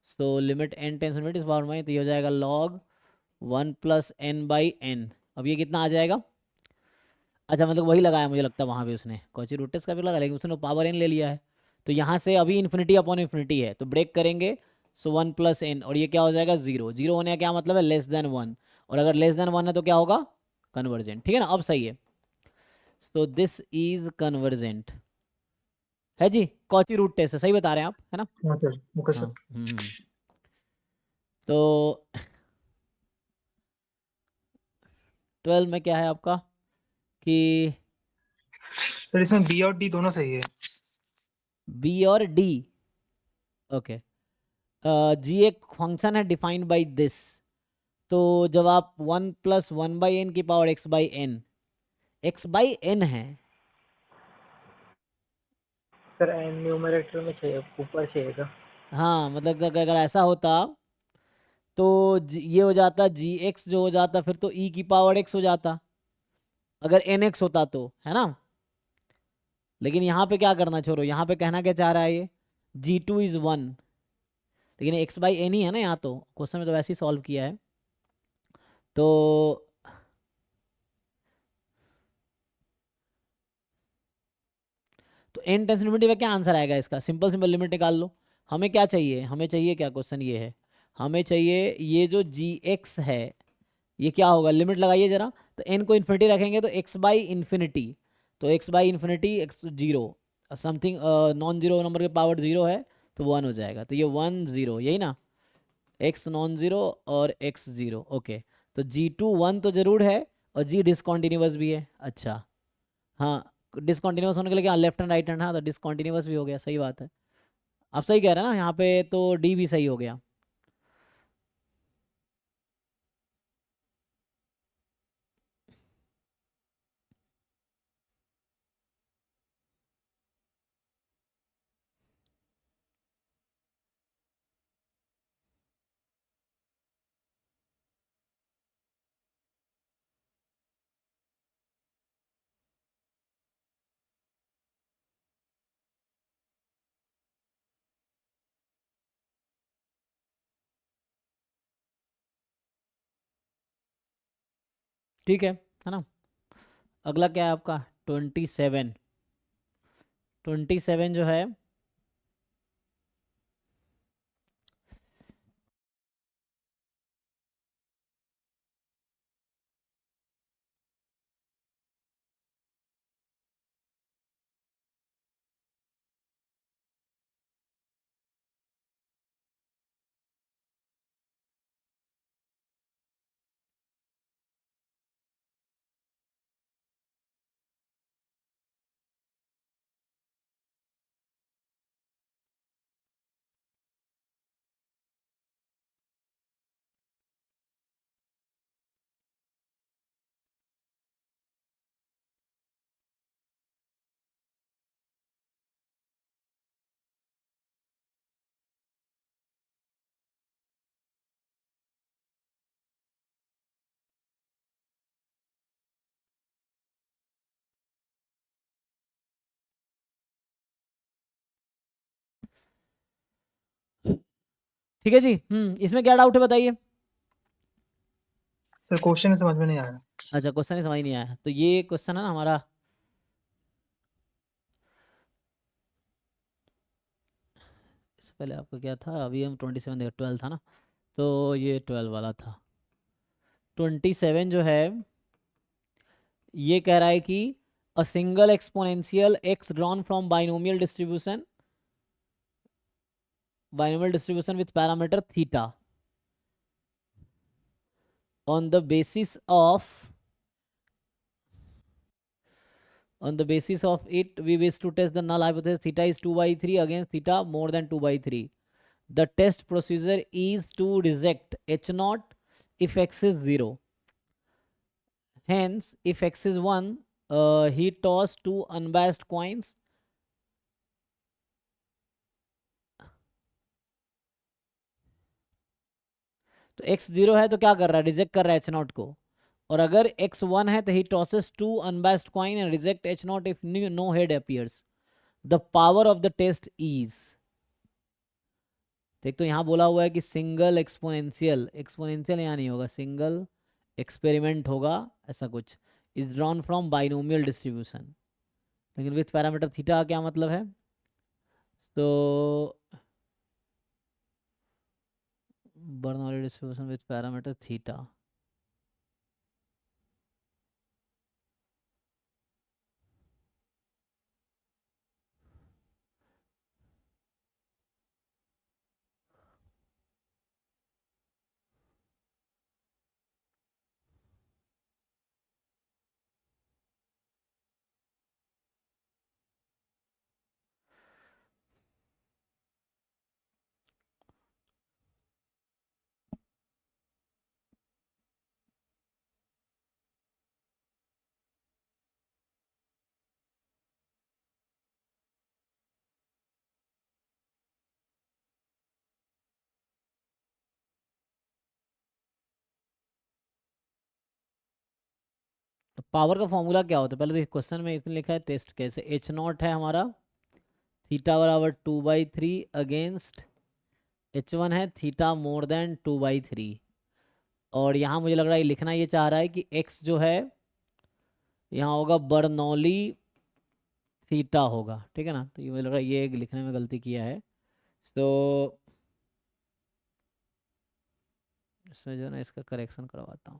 So limit n tends to infinity इस पावर में, तो ये हो जाएगा log 1 + n/n। अब ये कितना आ जाएगा, अच्छा मतलब वही लगाया मुझे लगता है वहाँ पे उसने, कॉची रूट टेस्ट का भी लगा, लेकिन उसने पावर n ले लिया है। तो यहाँ से अभी इन्फिनिटी अपॉन इन्फिनिटी है तो ब्रेक करेंगे, सो 1 + n, और ये क्या हो जाएगा 0। 0 होने का क्या मतलब है, <<1, और अगर <<1 है तो क्या होगा, कन्वर्जेंट। ठीक है ना, अब सही है। तो दिस इज कन्वर्जेंट है जी, कॉची रूट टेस्ट है, सही बता रहे हैं आप, है ना। हाँ सर, ओके हाँ सर। तो 12 में क्या है आपका कि सर इसमें बी और डी दोनों सही है। बी और डी, ओके। जी एक फंक्शन है डिफाइंड बाय दिस, तो जब आप 1 + 1/n की पावर x/n है, सर एन न्यूमरेटर में चाहिए, ऊपर चाहिएगा। हाँ मतलब अगर ऐसा होता तो ये हो जाता gx जो हो जाता, फिर तो e की पावर x हो जाता अगर nx होता तो, है ना। लेकिन यहाँ पे क्या करना, छोड़ो, यहाँ पे कहना क्या चाह रहा है ये, g2 = 1, लेकिन x/n ही है ना यहाँ, तो क्वेश्चन में तो वैसे ही सॉल्व किया है। तो n टेंस इन्फिनिटी का क्या आंसर आएगा इसका, सिंपल सिंपल लिमिट निकाल लो। हमें क्या चाहिए, हमें चाहिए क्या, क्वेश्चन ये है, हमें चाहिए ये जो gx है ये क्या होगा, लिमिट लगाइए जरा। तो n को इन्फिनिटी रखेंगे तो x/∞, तो x/∞ x 0 something, non zero number के पावर 0 है तो 1 हो जाएगा, तो ये 1 0 यही ना, x नॉन जीरो और x 0, ओके। तो g2 1 तो जरूर है और g डिसकॉन्टिन्यूअस भी है, अच्छा हाँ, डिसकॉन्टिन्यूअस होने के लिए क्या, लेफ्ट एंड राइट हैंड, हाँ तो डिसकॉन्टिन्यूअस भी हो गया, सही बात है। आप सही कह रहे हैं ना, यहाँ पे तो डी भी सही हो गया। ठीक है ना। अगला क्या है आपका 27। 27 जो है, ठीक है जी। इसमें क्या डाउट है बताइए। सर क्वेश्चन समझ में नहीं आया। अच्छा क्वेश्चन ही समझ नहीं आया, तो ये क्वेश्चन है ना हमारा, इससे पहले आपका क्या था, अभी हम 27 देखा, 12 था ना, तो ये 12 वाला था। 27 जो है ये कह रहा है कि a single exponential x drawn from binomial distribution with parameter theta on the basis of it we wish to test the null hypothesis theta is 2/3 against theta more than 2/3. The test procedure is to reject h0 if x is 0. Hence, if x is 1, he tossed 2 unbiased coins. तो x 0 है तो क्या कर रहा है, reject कर रहा है h नॉट को. और अगर x 1 है तो he tosses 2 unbiased coin and reject h not if no head appears. The power of the test is. देख तो यहाँ बोला हुआ है कि सिंगल एक्सपोनेंशियल, एक्सपोनेंशियल यहाँ नहीं होगा, सिंगल एक्सपेरिमेंट होगा ऐसा कुछ, is drawn from binomial distribution. लेकिन विथ पैरामीटर थीटा का क्या मतलब है? तो Bernoulli distribution with parameter theta. तो पावर का फॉर्मूला क्या होता है? पहले तो क्वेश्चन में इसने लिखा है टेस्ट कैसे. एच नॉट है हमारा थीटा बराबर 2/3 अगेंस्ट एच वन है थीटा मोर देन 2/3. और यहाँ मुझे लग रहा है लिखना ये चाह रहा है कि x जो है यहाँ होगा बर्नौली थीटा होगा, ठीक है ना. तो ये मुझे लग रहा है ये लिखने में गलती किया है. तो इसमें जो है ना इसका करेक्शन करवाता हूँ.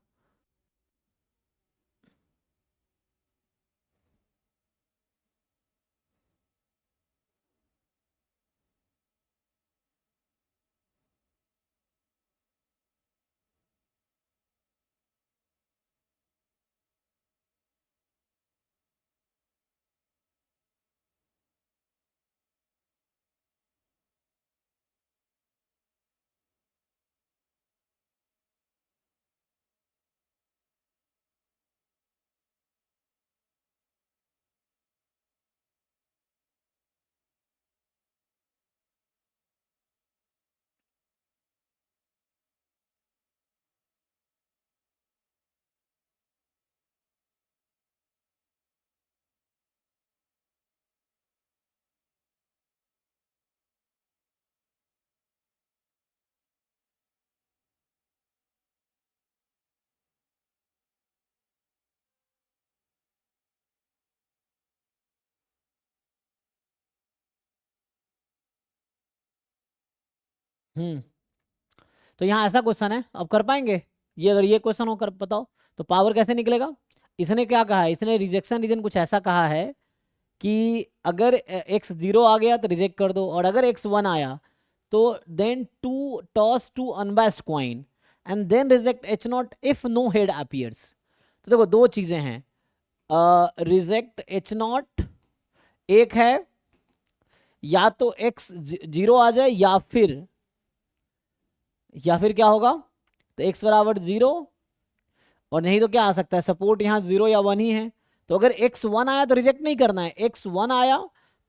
तो यहाँ ऐसा क्वेश्चन है, अब कर पाएंगे ये? अगर ये क्वेश्चन हो कर बताओ तो पावर कैसे निकलेगा. इसने क्या कहा है, इसने रिजेक्शन रीजन कुछ ऐसा कहा है कि अगर x 0 आ गया तो रिजेक्ट कर दो, और अगर x 1 आया तो then toss 2 unbiased coin and then reject h not if no head appears. तो देखो दो चीजें हैं, रिजेक्ट h नॉट एक है, या तो x 0 आ जाए या फिर क्या होगा, तो x बराबर 0, और नहीं तो क्या आ सकता है, सपोर्ट यहाँ 0 या 1 ही है. तो अगर x 1 आया तो रिजेक्ट नहीं करना है, x 1 आया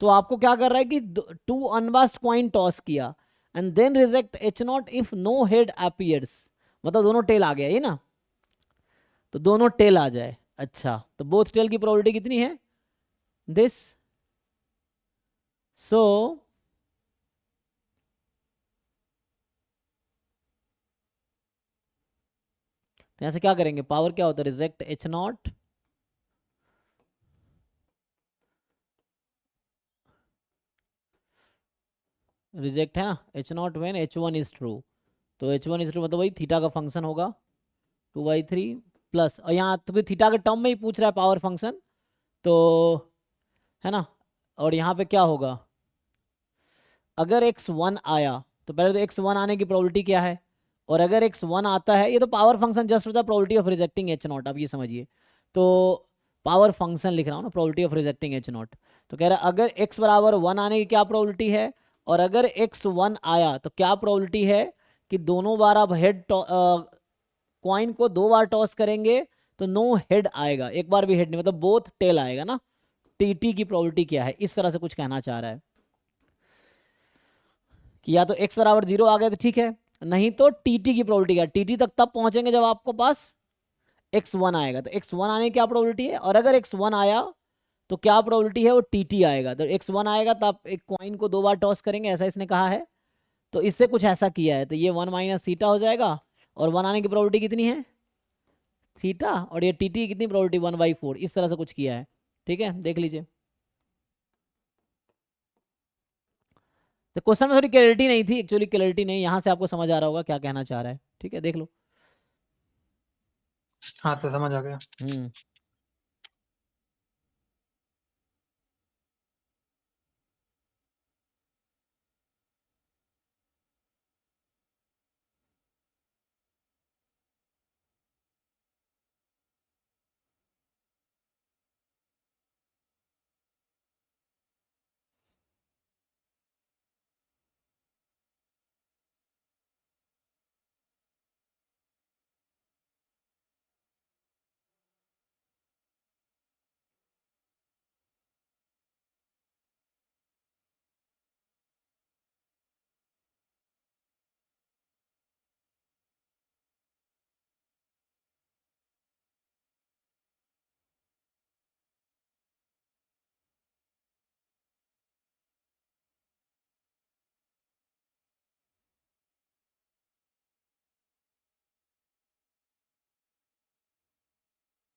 तो आपको क्या कर रहा है कि 2 अनबास्ड कॉइन टॉस किया and then reject h not if no head appears, मतलब दोनों टेल आ गया ये ना, तो दोनों टेल आ जाए. अच्छा, तो बोथ टेल की प्रोबेबिलिटी कितनी है, दिस. सो तो यहां से क्या करेंगे, पावर क्या होता है, रिजेक्ट h नॉट रिजेक्ट है ना h not when h1 is true. तो h1 इज ट्रू मतलब वही थीटा का फंक्शन होगा 2/3 प्लस, और यहाँ तो थीटा के टर्म में ही पूछ रहा है पावर फंक्शन, तो है ना. और यहाँ पे क्या होगा, अगर x1 आया तो पहले तो x1 आने की प्रोबेबिलिटी क्या है, और अगर x1 आता है, ये तो पावर फंक्शन जस्ट होता है probability of rejecting h not, अब ये समझिए. तो पावर फंक्शन लिख रहा हूँ ना, probability of rejecting h not. तो कह रहा है अगर x बराबर 1 आने की क्या प्रोबेबिलिटी है, और अगर x1 आया तो क्या प्रोबेबिलिटी है कि दोनों बार आप हेड कॉइन को 2 बार टॉस करेंगे तो नो हेड आएगा, एक बार भी हेड नहीं, मतलब बोथ टेल आएगा ना। टीटी की प्रोबेबिलिटी क्या है, इस तरह से कुछ कहना चाह रहा है कि या तो x बराबर 0 आ गया तो ठीक है, नहीं तो टीटी की प्रोबेबिलिटी क्या, टीटी तक तब पहुंचेंगे जब आपको पास x1 आएगा। तो x1 आने की क्या प्रोबेबिलिटी है, और अगर x1 आया तो क्या प्रोबेबिलिटी है, वो टीटी आएगा। तो x1 आएगा तो आप एक कॉइन को 2 बार टॉस करेंगे, ऐसा इसने कहा है। तो इससे कुछ ऐसा किया है, तो ये 1 माइनस थीटा हो जाएगा, और 1 आने की प्रोबेबिलिटी कितनी है थीटा, और ये टीटी कितनी प्रोबेबिलिटी 1/4, इस तरह से कुछ किया है। ठीक है, देख लीजिए। तो क्वेश्चन में थोड़ी क्लैरिटी नहीं थी, एक्चुअली क्लैरिटी नहीं, यहाँ से आपको समझ आ रहा होगा क्या कहना चाह रहा है। ठीक है, देख लो। हाँ सर समझ आ गया। हम्म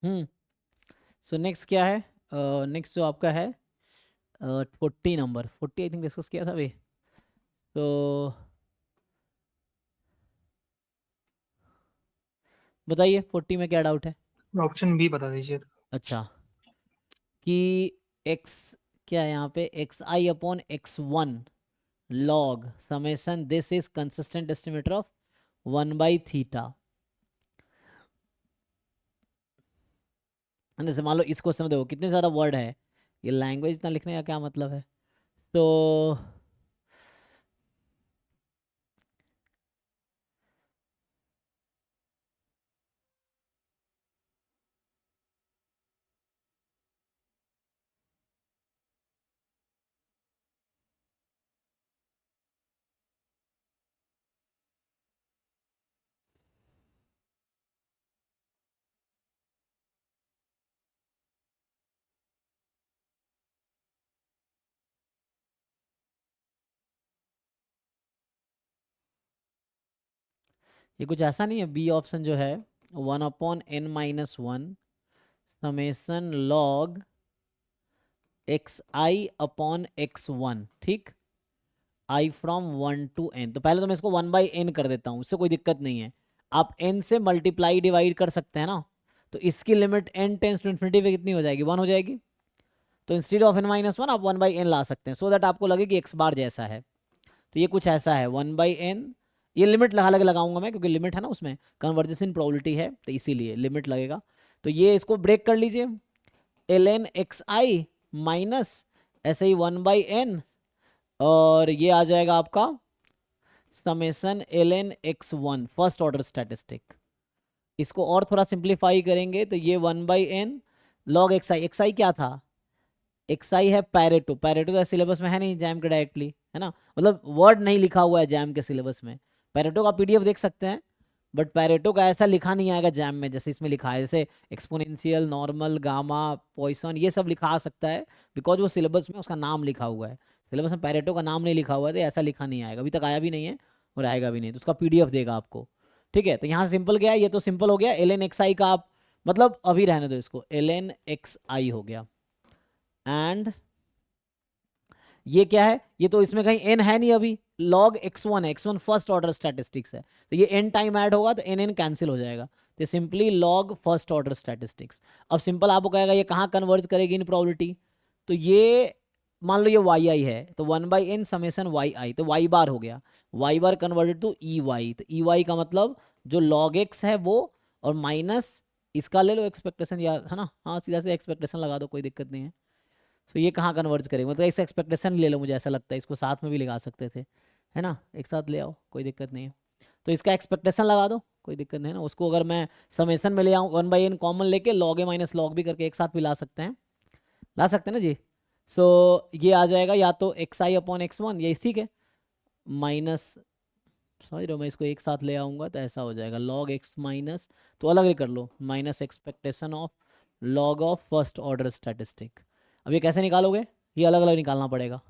हम्म सो नेक्स्ट क्या है, नेक्स्ट जो आपका है 40 नंबर, 40 आई थिंक डिस्कस किया था अभी। तो बताइए 40 में क्या डाउट है। ऑप्शन बी बता दीजिए। अच्छा, कि x क्या है यहाँ पे, xi upon x1 log summation this is consistent estimator of 1/थीटा। जैसे मान लो इस क्वेश्चन में देखो कितने ज़्यादा वर्ड है, ये लैंग्वेज इतना लिखने का क्या मतलब है। तो ये कुछ ऐसा नहीं है, बी ऑप्शन जो है 1/n-1 समेसन लॉग xi/x1, ठीक, i फ्रॉम 1 to n। तो पहले तो मैं इसको 1/n कर देता हूँ, इससे कोई दिक्कत नहीं है। आप n से मल्टीप्लाई डिवाइड कर सकते हैं ना, तो इसकी limit n tends to infinity पे कितनी हो जाएगी, 1 हो जाएगी। तो इंस्टेड ऑफ n-1 आप 1/n ला सकते हैं, सो दैट आपको लगे कि x बार जैसा है। तो ये कुछ ऐसा है 1/n, ये लिमिट अलग लगाऊंगा मैं क्योंकि लिमिट है ना उसमें, कन्वर्जेशन प्रोबेबिलिटी है तो इसीलिए लिमिट लगेगा। तो ये इसको ब्रेक कर लीजिए, ln xi माइनस ऐसे ही 1/n, और ये आ जाएगा आपका summation ln x1 first order statistic. इसको और थोड़ा सिंप्लीफाई करेंगे तो ये 1/n log xi क्या था, xi है पैरेटो, पैरेटो तो सिलेबस में है नहीं जैम के डायरेक्टली, है ना, मतलब वर्ड नहीं लिखा हुआ है जैम के सिलेबस में। पैरेटो का पीडीएफ देख सकते हैं, बट पैरेटो का ऐसा लिखा नहीं आएगा जैम में जैसे इसमें लिखा है, जैसे एक्सपोनेंशियल, नॉर्मल, गामा, पॉइसन, ये सब लिखा आ सकता है बिकॉज वो सिलेबस में उसका नाम लिखा हुआ है। सिलेबस में पैरेटो का नाम नहीं लिखा हुआ है तो ऐसा लिखा नहीं आएगा, अभी तक आया भी नहीं है और आएगा भी नहीं, तो उसका पीडीएफ देगा आपको। ठीक है, तो यहाँ सिंपल क्या है, ये तो सिंपल हो गया, ln xi का आप मतलब अभी रहने दो इसको, ln xi हो गया। एंड ये क्या है, ये तो इसमें कहीं n है नहीं अभी, log x1 है, x1 फर्स्ट ऑर्डर स्टैटिस्टिक्स है, तो ये n टाइम ऐड होगा तो n कैंसिल हो जाएगा, तो simply log first order statistics. अब सिंपल आपको कहेगा ये कहाँ कन्वर्ज करेगी इन प्रोबेबिलिटी, तो ये मान लो ये yi है तो 1/n समेसन yi, तो y बार हो गया, y bar converted to ey, तो ey का मतलब जो log x है वो, और माइनस इसका ले लो एक्सपेक्टेशन, या है ना, हाँ सीधा से एक्सपेक्टेशन लगा दो, कोई दिक्कत नहीं है। तो ये कहाँ कन्वर्ज करेगा, मतलब एक एक्सपेक्टेशन ले लो, मुझे ऐसा लगता है इसको साथ में भी लगा सकते थे, है ना, एक साथ ले आओ कोई दिक्कत नहीं है। तो इसका एक्सपेक्टेशन लगा दो, कोई दिक्कत नहीं है ना। उसको अगर मैं समेसन में ले आऊँ 1/n कॉमन लेके log a minus log b करके एक साथ भी ला सकते हैं, ला सकते हैं ना जी। सो ये आ जाएगा या तो xi अपॉन x1, ये ठीक है, माइनस, समझ रहे हो, मैं इसको एक साथ ले आऊँगा तो ऐसा हो जाएगा log x माइनस, तो अलग ही कर लो, minus expectation of log of first order statistic. अब ये कैसे निकालोगे, ये अलग अलग निकालना पड़ेगा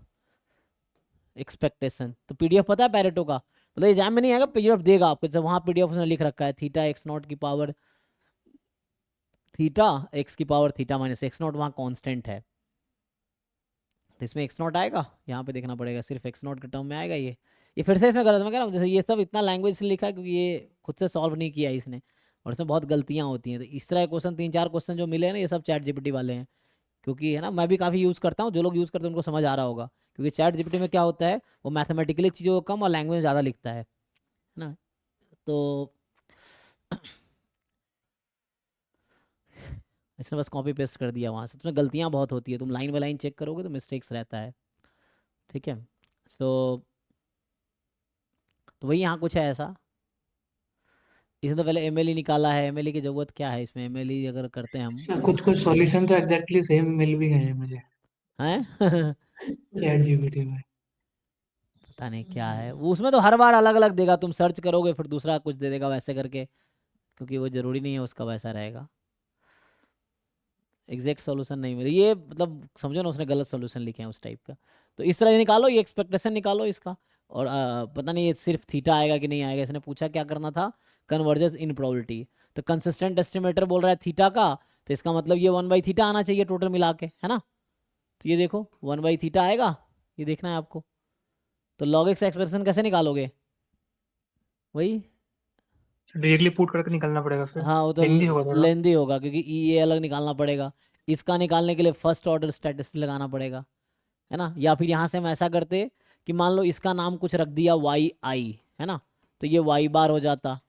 एक्सपेक्टेशन। तो पीडीएफ पता है पैरेटो का, मतलब एग्जाम में नहीं आएगा, पीडीएफ देगा आपको, जब वहाँ पीडीएफ उसने लिख रखा है थीटा एक्स नॉट की पावर थीटा एक्स की power theta minus x not, वहाँ कॉन्स्टेंट है, तो इसमें एक्स नॉट आएगा, यहाँ पे देखना पड़ेगा सिर्फ एक्स नॉट के टर्म में आएगा ये फिर से इसमें गलत मैं कह रहा हूँ, जैसे ये सब इतना लैंग्वेज से लिखा है क्योंकि ये खुद से सॉल्व नहीं किया है इसने, और इसमें बहुत गलतियाँ होती हैं, तो इस तरह क्वेश्चन 3-4 क्वेश्चन जो मिले हैं ना, ये सब चैट जीपीटी वाले हैं, क्योंकि है ना मैं भी काफ़ी यूज़ करता हूँ, जो लोग यूज़ करते हैं उनको समझ आ रहा होगा, क्योंकि चैट जीपीटी में क्या होता है, वो मैथमेटिकली चीज़ों को कम और लैंग्वेज ज़्यादा लिखता है ना। तो इसने बस कॉपी पेस्ट कर दिया वहाँ से, तुम्हें गलतियाँ बहुत होती है, तुम लाइन बाय लाइन चेक करोगे तो मिस्टेक्स रहता है, ठीक है। तो वही यहाँ कुछ है ऐसा, इसने तो पहले एमएलई निकाला है, एमएलई की ज़रूरत क्या है इसमें, एमएलई अगर करते हैं हम, कुछ कुछ सॉल्यूशन तो एग्जैक्टली सेम मिल भी गए हैं मुझे हैं चैट जीपीटी में। पता नहीं क्या है वो, उसमें तो हर बार अलग अलग देगा, तुम सर्च करोगे फिर दूसरा कुछ दे देगा वैसे करके, क्योंकि वो ज़रूरी नहीं है उसका वैसा रहेगा, एग्जैक्ट सॉल्यूशन नहीं मिले, ये मतलब समझो ना उसने गलत सॉल्यूशन लिखे हैं उस टाइप का। तो इस तरह ये निकालो, ये एक्सपेक्टेशन निकालो इसका, और पता नहीं ये सिर्फ थीटा आएगा कि नहीं आएगा, इसने पूछा क्या करना था, कन्वर्जेंस इन प्रोबेबिलिटी, तो कंसिस्टेंट एस्टिमेटर बोल रहा है थीटा का, तो इसका मतलब ये 1/थीटा आना चाहिए टोटल मिला के, है ना। तो ये देखो 1/थीटा आएगा, ये देखना है आपको। तो log x एक्सप्रेशन कैसे निकालोगे, वही, डायरेक्टली पुट करके निकालना पड़ेगा फिर, हाँ वो तो लेंदी होगा थोड़ा। लेंदी होगा, क्योंकि ये अलग निकालना पड़ेगा, इसका निकालने के लिए फर्स्ट ऑर्डर स्टैटिस्टिक लगाना पड़ेगा, है ना। या फिर यहाँ से हम ऐसा करते कि मान लो इसका नाम कुछ रख दिया वाई आई, है ना, तो ये वाई बार हो जाता,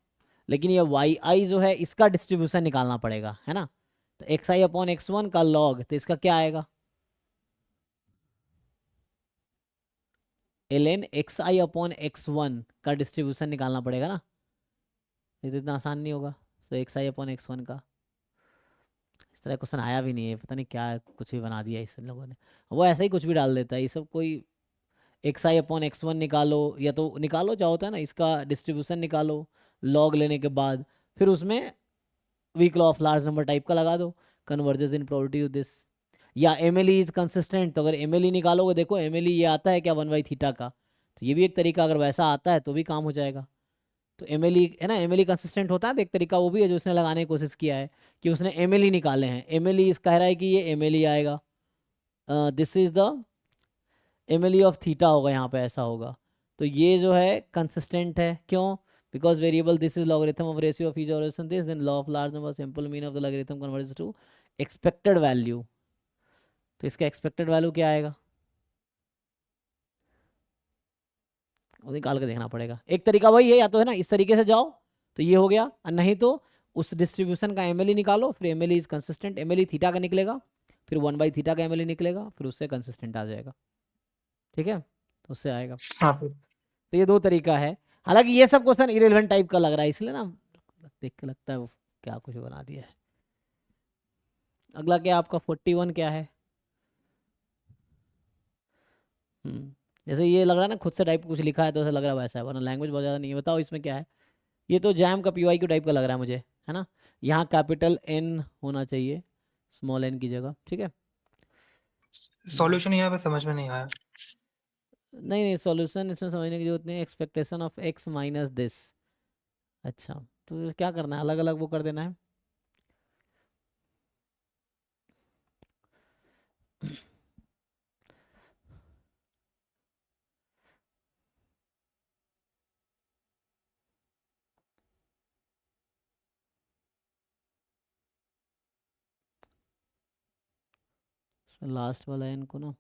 लेकिन ये वाई आई जो है इसका डिस्ट्रीब्यूशन निकालना पड़ेगा, है ना। तो एक्स आई अपॉन x1 का लॉग, तो इसका क्या आएगा, ln xi अपॉन x1 का डिस्ट्रीब्यूशन निकालना पड़ेगा ना, ये तो इतना आसान नहीं होगा। तो xi अपॉन x1 का, इस तरह क्वेश्चन आया भी नहीं है, पता नहीं क्या कुछ भी बना दिया इस लोगों ने, वो ऐसा ही कुछ भी डाल देता है ये सब, कोई xi अपॉन x1 निकालो, या तो निकालो क्या होता है ना, इसका डिस्ट्रीब्यूशन निकालो लॉग लेने के बाद, फिर उसमें weak law of large number type का लगा दो, converges in probability to this, या एमएलई इज कंसिस्टेंट, तो अगर एमएलई निकालोगे, देखो एमएलई ये आता है क्या 1/थीटा का, तो ये भी एक तरीका, अगर वैसा आता है तो भी काम हो जाएगा। तो एमएलई है ना, एमएलई कंसिस्टेंट होता है तो एक तरीका वो भी है जो उसने लगाने की कोशिश किया है, कि उसने एमएलई निकाले हैं, एमएलई इस कह रहा है कि ये एमएलई आएगा, this is the MLE of theta होगा यहाँ पे, ऐसा होगा। तो ये जो है कंसिस्टेंट है, क्यों, because variable this is logarithm of ratio of each operation this, then law of large number simple mean of the logarithm converges to expected value, तो इसका एक्सपेक्टेड वैल्यू क्या आएगा, वो निकाल के देखना पड़ेगा। एक तरीका वही है, या तो है ना इस तरीके से जाओ तो ये हो गया, और नहीं तो उस डिस्ट्रीब्यूशन का एमएलई निकालो, फिर MLE is consistent, MLE theta का निकलेगा, फिर 1/थीटा का एमएलई निकलेगा, फिर उससे कंसिस्टेंट आ जाएगा, ठीक है, तो उससे आएगा। हाँ फिर तो ये दो तरीका है, हालांकि ये सब क्वेश्चन इरेलेवेंट टाइप का लग रहा है, इसलिए ना देख के लगता है वो क्या कुछ बना दिया है। अगला क्या आपका 41 क्या है, जैसे ये लग रहा है ना खुद से टाइप कुछ लिखा है तो ऐसा लग रहा है वैसा है, वरना लैंग्वेज बहुत ज़्यादा नहीं है। बताओ इसमें क्या है, ये तो जैम का पीवाई क्यू टाइप का लग रहा है मुझे, है ना। यहाँ कैपिटल एन होना चाहिए स्मॉल एन की जगह, ठीक है। सॉल्यूशन यहाँ पे समझ में नहीं आया। नहीं नहीं, सॉल्यूशन इसमें समझने की जरूरत नहीं है, expectation of x minus this, अच्छा, तो क्या करना है, अलग अलग वो कर देना है। लास्ट वाला एन को ना,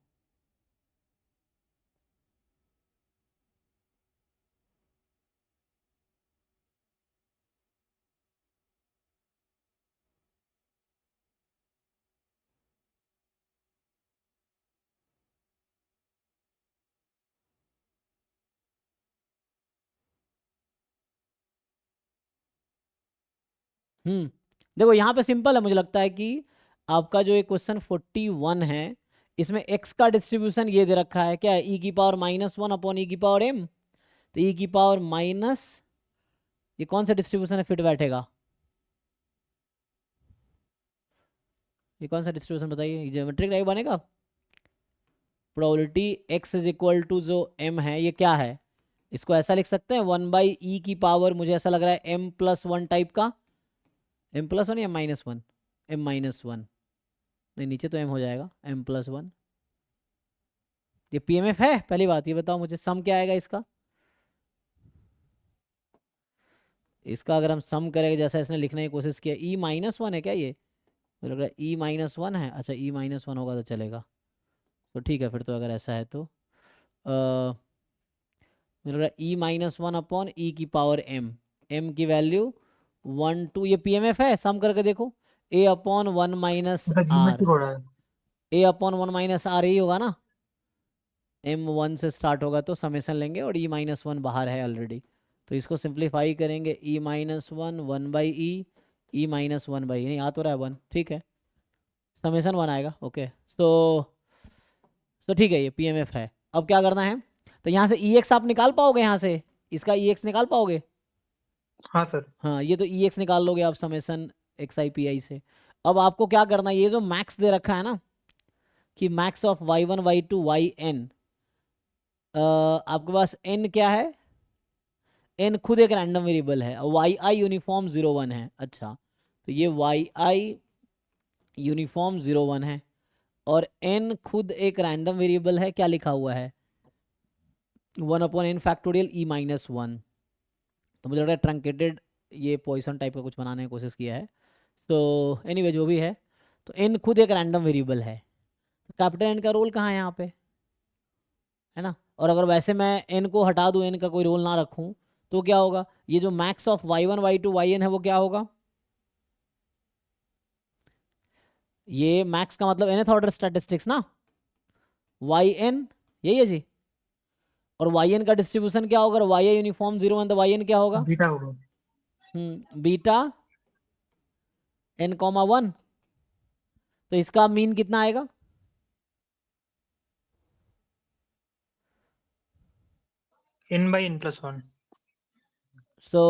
देखो यहाँ पे सिंपल है, मुझे लगता है कि आपका जो ये क्वेश्चन 41 है इसमें x का डिस्ट्रीब्यूशन ये दे रखा है, क्या है, e की पावर -1 अपॉन e की पावर m। तो e की पावर माइनस, ये कौन सा डिस्ट्रीब्यूशन है फिट बैठेगा, ये कौन सा डिस्ट्रीब्यूशन बताइए, ज्योमेट्रिक टाइप बनेगा। Probability x is equal to जो m है ये क्या है, इसको ऐसा लिख सकते हैं 1/e की पावर, मुझे ऐसा लग रहा है m+1 टाइप का, m+1 या -1, m-1, नहीं नीचे तो m हो जाएगा, m+1। ये पीएमएफ है, पहली बात ये बताओ मुझे, सम क्या आएगा इसका, इसका अगर हम सम करेंगे जैसा इसने लिखने की कोशिश किया, e-1 है क्या ये, मुझे लग रहा है e-1 है, अच्छा e-1 होगा तो चलेगा, तो ठीक है फिर तो अगर ऐसा है तो मुझे लग रहा है e-1 अपॉन e की पावर m की वैल्यू 1 2, ये पीएमएफ है, सम करके देखो, a अपॉन 1 माइनस मतलब r, ज्योमेट्रिक हो रहा है। a अपॉन 1 माइनस r ही होगा ना, m1 से स्टार्ट होगा तो समेसन लेंगे और e-1 बाहर है ऑलरेडी, तो इसको सिंप्लीफाई करेंगे, e-1 1/e, e-1/e, नहीं आ तो रहा है 1, ठीक है, समेसन 1 आएगा, ओके। तो ठीक है ये पीएमएफ है। अब क्या करना है, तो यहाँ से EX आप निकाल पाओगे, यहाँ से इसका EX निकाल पाओगे, हाँ सर। हाँ ये तो EX निकाल लोगे आप समेसन XI/PI से। अब आपको क्या करना है, ये जो मैक्स दे रखा है ना कि max of y1 y2 yn, आपके पास n क्या है, n खुद एक रैंडम वेरिएबल है और yi यूनिफॉर्म 0 1 है, अच्छा तो ये yi यूनिफॉर्म 0 1 है और n खुद एक रैंडम वेरिएबल है, क्या लिखा हुआ है 1/n फैक्टोरियल e-1, तो मुझे लग रहा है ट्रंकेटेड ये पॉइसन टाइप का कुछ बनाने की कोशिश किया है, तो एनीवे जो भी है, तो n खुद एक रैंडम वेरिएबल है, तो कैपिटल N का रोल कहाँ है यहाँ पे, है ना, और अगर वैसे मैं n को हटा दूँ, n का कोई रोल ना रखूँ तो क्या होगा, ये जो max of y1 y2 yn है वो क्या होगा, ये मैक्स का मतलब nth ऑर्डर स्टैटिस्टिक्स ना, yn यही है जी, और yn का डिस्ट्रीब्यूशन क्या होगा, y यूनिफॉर्म 0 1 तो yn क्या होगा, बीटा होगा। बीटा n,1, तो इसका मीन कितना आएगा, n/n+1। सो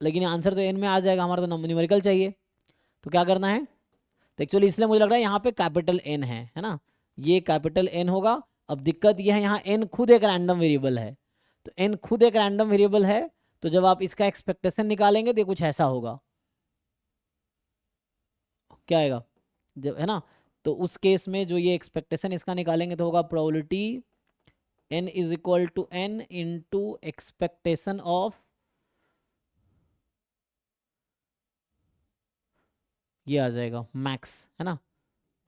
लेकिन आंसर तो n में आ जाएगा, हमारा तो न्यूमेरिकल चाहिए, तो क्या करना है, तो एक्चुअली इसलिए मुझे लग रहा है यहाँ पे कैपिटल N है ना, ये कैपिटल N होगा। अब दिक्कत ये है यहाँ n खुद एक रैंडम वेरिएबल है, तो n खुद एक रैंडम वेरिएबल है, तो जब आप इसका एक्सपेक्टेशन निकालेंगे तो ये कुछ ऐसा होगा, क्या आएगा जब, है ना, तो उस केस में जो ये एक्सपेक्टेशन इसका निकालेंगे तो होगा probability n is equal to n into expectation of, ये आ जाएगा मैक्स, है ना,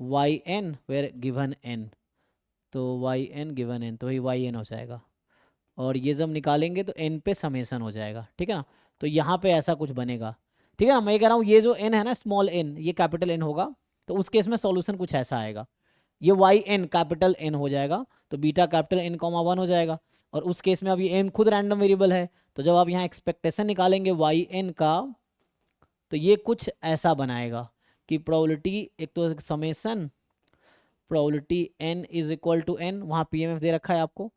yn वेयर गिवन n, तो yn गिवन n, तो वही yn हो जाएगा, और ये जब निकालेंगे तो n पे समेसन हो जाएगा, ठीक है ना, तो यहाँ पे ऐसा कुछ बनेगा, ठीक है ना, मैं ये कह रहा हूँ ये जो n है ना स्मॉल n, ये कैपिटल N होगा, तो उस केस में सॉल्यूशन कुछ ऐसा आएगा, ये yn कैपिटल N हो जाएगा, तो बीटा कैपिटल n,1 हो जाएगा, और उस केस में अब ये n खुद रैंडम वेरिएबल है, तो जब आप यहाँ एक्सपेक्टेशन निकालेंगे yn का, तो ये कुछ ऐसा बनाएगा कि प्रोबेबिलिटी, एक तो summation probability n is equal to n, वहाँ पीएमएफ दे रखा है आपको,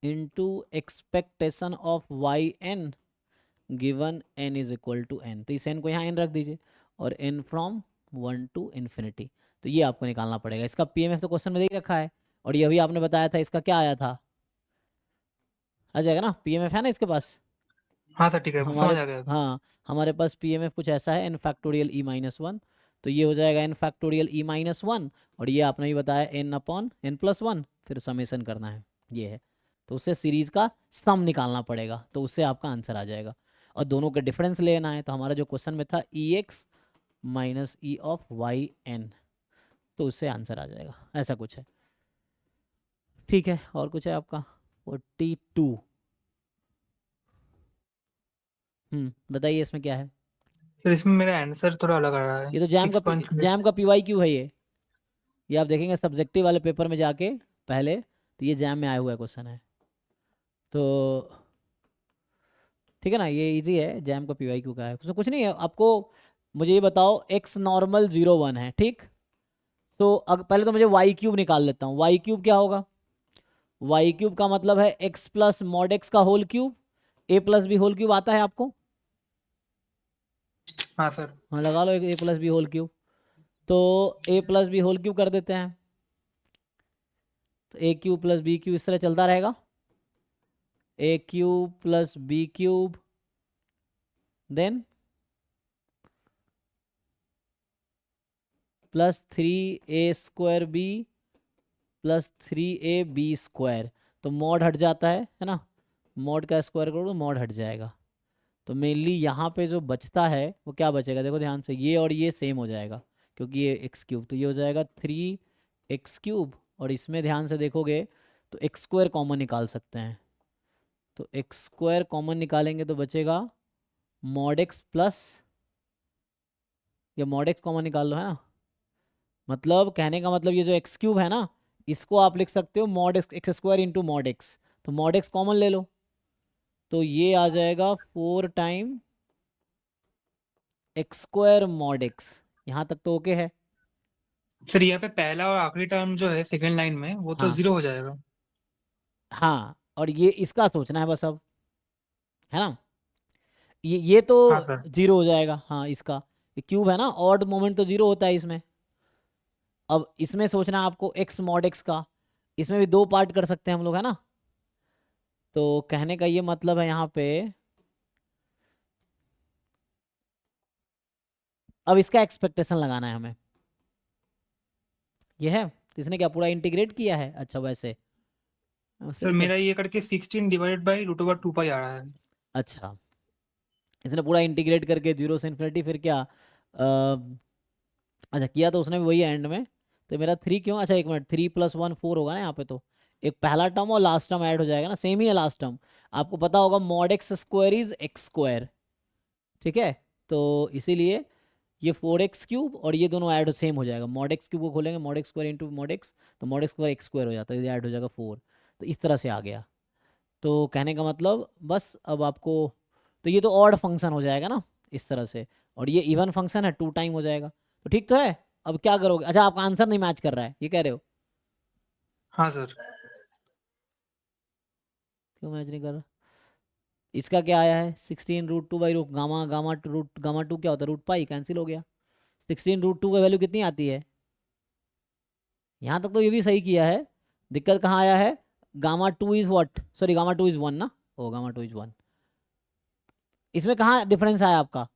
into expectation of yn given n is equal to n, तो इस n को यहाँ n रख दीजिए और n फ्रॉम 1 to infinity, तो ये आपको निकालना पड़ेगा, इसका पीएमएफ तो क्वेश्चन में दे रखा है, और ये अभी आपने बताया था इसका क्या आया था, आ जाएगा ना, पीएमएफ है ना इसके पास, हाँ सर ठीक है, हमारे, समझ आ गया। हाँ हमारे पास पीएमएफ कुछ ऐसा है n फैक्टोरियल e-1, तो ये हो जाएगा n फैक्टोरियल e-1, और ये आपने भी बताया n/n+1, फिर समेसन करना है, ये है, तो उससे सीरीज का सम निकालना पड़ेगा, तो उससे आपका आंसर आ जाएगा, और दोनों का डिफरेंस लेना है, तो हमारा जो क्वेश्चन में था EX minus E of YN, तो उससे आंसर आ जाएगा, ऐसा कुछ है, ठीक है, और कुछ है आपका 42, बताइए इसमें क्या है, सर इसमें मेरा आंसर थोड़ा अलग आ रहा है। ये तो जैम का PYQ है ये आप देखेंगे सब्जेक्टिव वाले पेपर में जाके पहले, तो ये जैम में आया हुआ क्वेश्चन है, तो ठीक है ना, ये इजी है, जैम का PYQ का है, उसमें कुछ नहीं है आपको। मुझे ये बताओ x नॉर्मल 0 1 है, ठीक। तो पहले तो मुझे y क्यूब निकाल लेता हूँ। y क्यूब क्या होगा? y क्यूब का मतलब है x प्लस मॉड x का whole cube, a plus B whole cube आता है आपको? हाँ सर। हाँ लगा लो, a plus B whole cube. तो a plus B whole cube कर देते हैं, तो a cube plus B cube इस तरह चलता रहेगा, a cube plus B cube, then plus 3a² b plus 3ab²। तो मॉड हट जाता है ना, मॉड का स्क्वायर करो तो मॉड हट जाएगा। तो मेनली यहाँ पे जो बचता है वो क्या बचेगा, देखो ध्यान से, ये और ये सेम हो जाएगा क्योंकि ये एक्स क्यूब, तो ये हो जाएगा 3x³ और इसमें ध्यान से देखोगे तो x² कॉमन निकाल सकते हैं। तो x² कॉमन निकालेंगे तो बचेगा मॉड x प्लस, या मॉड x कॉमन निकाल लो, है ना। मतलब कहने का मतलब ये जो x³ है ना, इसको आप लिख सकते हो mod x² into mod x। तो मॉड x कॉमन ले लो, तो ये आ जाएगा 4 टाइम x² मॉड x। यहाँ तक तो ओके है। फिर यहाँ पे पहला और आखिरी टर्म जो है सेकंड लाइन में वो तो हाँ 0 हो जाएगा। हाँ, और ये इसका सोचना है बस अब, है ना। ये तो हाँ सर। 0 हो जाएगा, हाँ इसका, ये क्यूब है ना, ऑड मोमेंट तो 0 होता है इसमें। अब इसमें सोचना है आपको x मॉड x का, इसमें भी 2 पार्ट कर सकते हैं हम लोग, है ना। तो कहने का ये मतलब है यहाँ पे, अब इसका एक्सपेक्टेशन लगाना है हमें। ये है, किसने क्या पूरा इंटीग्रेट किया है? अच्छा वैसे सर सिर्फ मेरा ये करके 16 डिवाइडेड बाई √2 पाई आ रहा है। अच्छा, इसने पूरा इंटीग्रेट करके 0 से इन्फिनिटी, फिर क्या अच्छा किया तो उसने भी वही एंड में। तो मेरा 3 क्यों, अच्छा एक मिनट, 3 + 1 4 होगा ना यहाँ पे, तो एक पहला टर्म और लास्ट टर्म ऐड हो जाएगा ना, सेम ही है लास्ट टर्म। आपको पता होगा मॉड x² इज x², ठीक है। तो इसीलिए ये 4x³ और ये दोनों ऐड सेम हो जाएगा, मॉड x³ को खोलेंगे mod x² into mod x, तो मॉड x² हो जाता है, ये ऐड हो जाएगा 4। तो इस तरह से आ गया। तो कहने का मतलब बस अब आपको, तो ये तो ऑड फंक्शन हो जाएगा ना इस तरह से, और ये इवन फंक्शन है 2 टाइम हो जाएगा, तो ठीक तो है। अब क्या करोगे, अच्छा आपका आंसर नहीं मैच कर रहा है ये कह रहे हो, हाँ सर। क्यों मैच नहीं कर रहा? इसका क्या आया है 16√2 बाई रूट गामा, गामा 2 क्या होता है, √π कैंसिल हो गया। 16√2 का वैल्यू कितनी आती है? यहाँ तक तो ये भी सही किया है, दिक्कत कहाँ आया है, gamma 2 is what, sorry gamma 2 is 1 ना, ओ गामा 2 इज 1, इसमें कहाँ डिफरेंस आया आपका?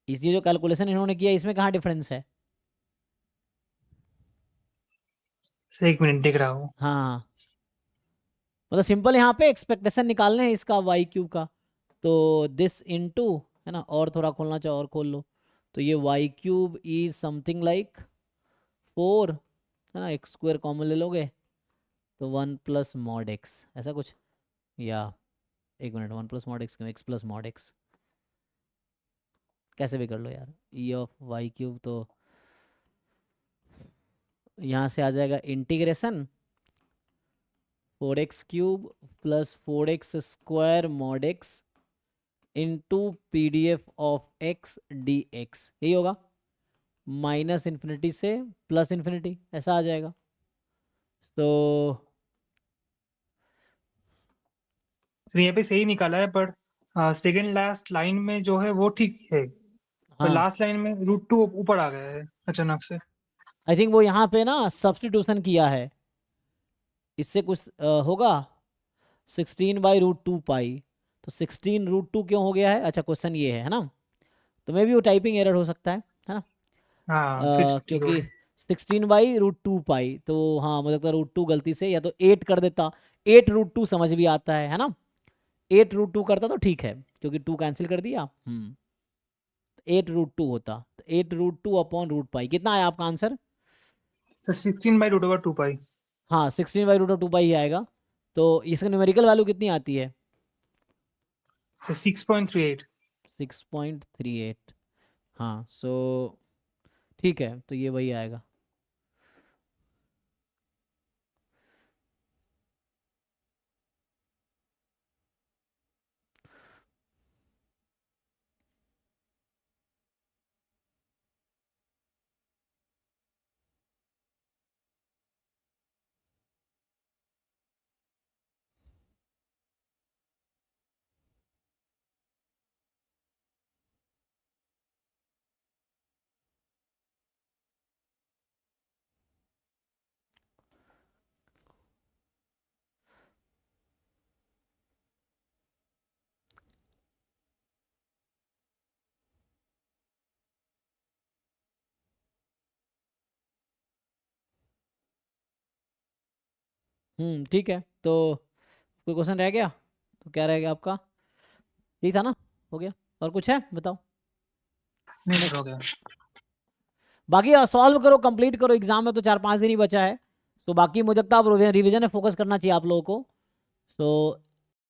इसलिए जो कैलकुलेशन इन्होंने किया इसमें कहाँ डिफरेंस है? सर एक मिनट देख रहा हूँ। हाँ, मतलब सिंपल यहाँ पे एक्सपेक्टेशन निकालने हैं इसका y³ का, तो दिस इनटू, है ना, और थोड़ा खोलना चाहो और खोल लो, तो ये y³ इज समथिंग लाइक 4, है ना, x² कॉमन ले लोगे तो 1 + मॉड x, ऐसा कुछ, या एक मिनट 1 + मॉड x क्यों, x + मॉड x, कैसे भी कर लो यार, e(y³, तो यहाँ से आ जाएगा integration 4x³ + 4x² mod x into PDF of x dx, यही होगा, -∞ से +∞, ऐसा आ जाएगा। तो सर यहाँ पे सही निकाला है, पर सेकंड लास्ट लाइन में जो है वो ठीक है, पर हाँ, लास्ट लाइन में √2 ऊपर आ गया है अचानक से। आई थिंक वो यहाँ पे ना सब्स्टिट्यूशन किया है, इससे कुछ होगा, 16/√2π, तो 16√2 क्यों हो गया है, अच्छा क्वेश्चन ये है ना, तो मे भी वो टाइपिंग एरर हो सकता है ना। हाँ फिर ठीक हो क्योंकि गया। 16/√2π, तो हाँ मुझे लगता है √2 गलती से, या तो 8 कर देता, 8√2 समझ भी आता है ना, 8√2 करता तो ठीक है, क्योंकि 2 कैंसिल कर दिया, 8√2 होता, तो 8√2/√π कितना आया आपका आंसर? सर 16/√2 पाई। हाँ 16/√2π ही आएगा। तो इसका न्यूमेरिकल वैल्यू कितनी आती है? सर 6.38। 6.38, हाँ सो ठीक है, तो ये वही आएगा। ठीक है, तो कोई क्वेश्चन रह गया? तो क्या रह गया आपका? यही था ना? हो गया? और कुछ है बताओ? नहीं सर हो गया। बाकी सॉल्व करो, कंप्लीट करो, एग्जाम में तो 4-5 दिन ही बचा है, तो बाकी मुझे लगता है अब रिवीजन में फोकस करना चाहिए आप लोगों को। तो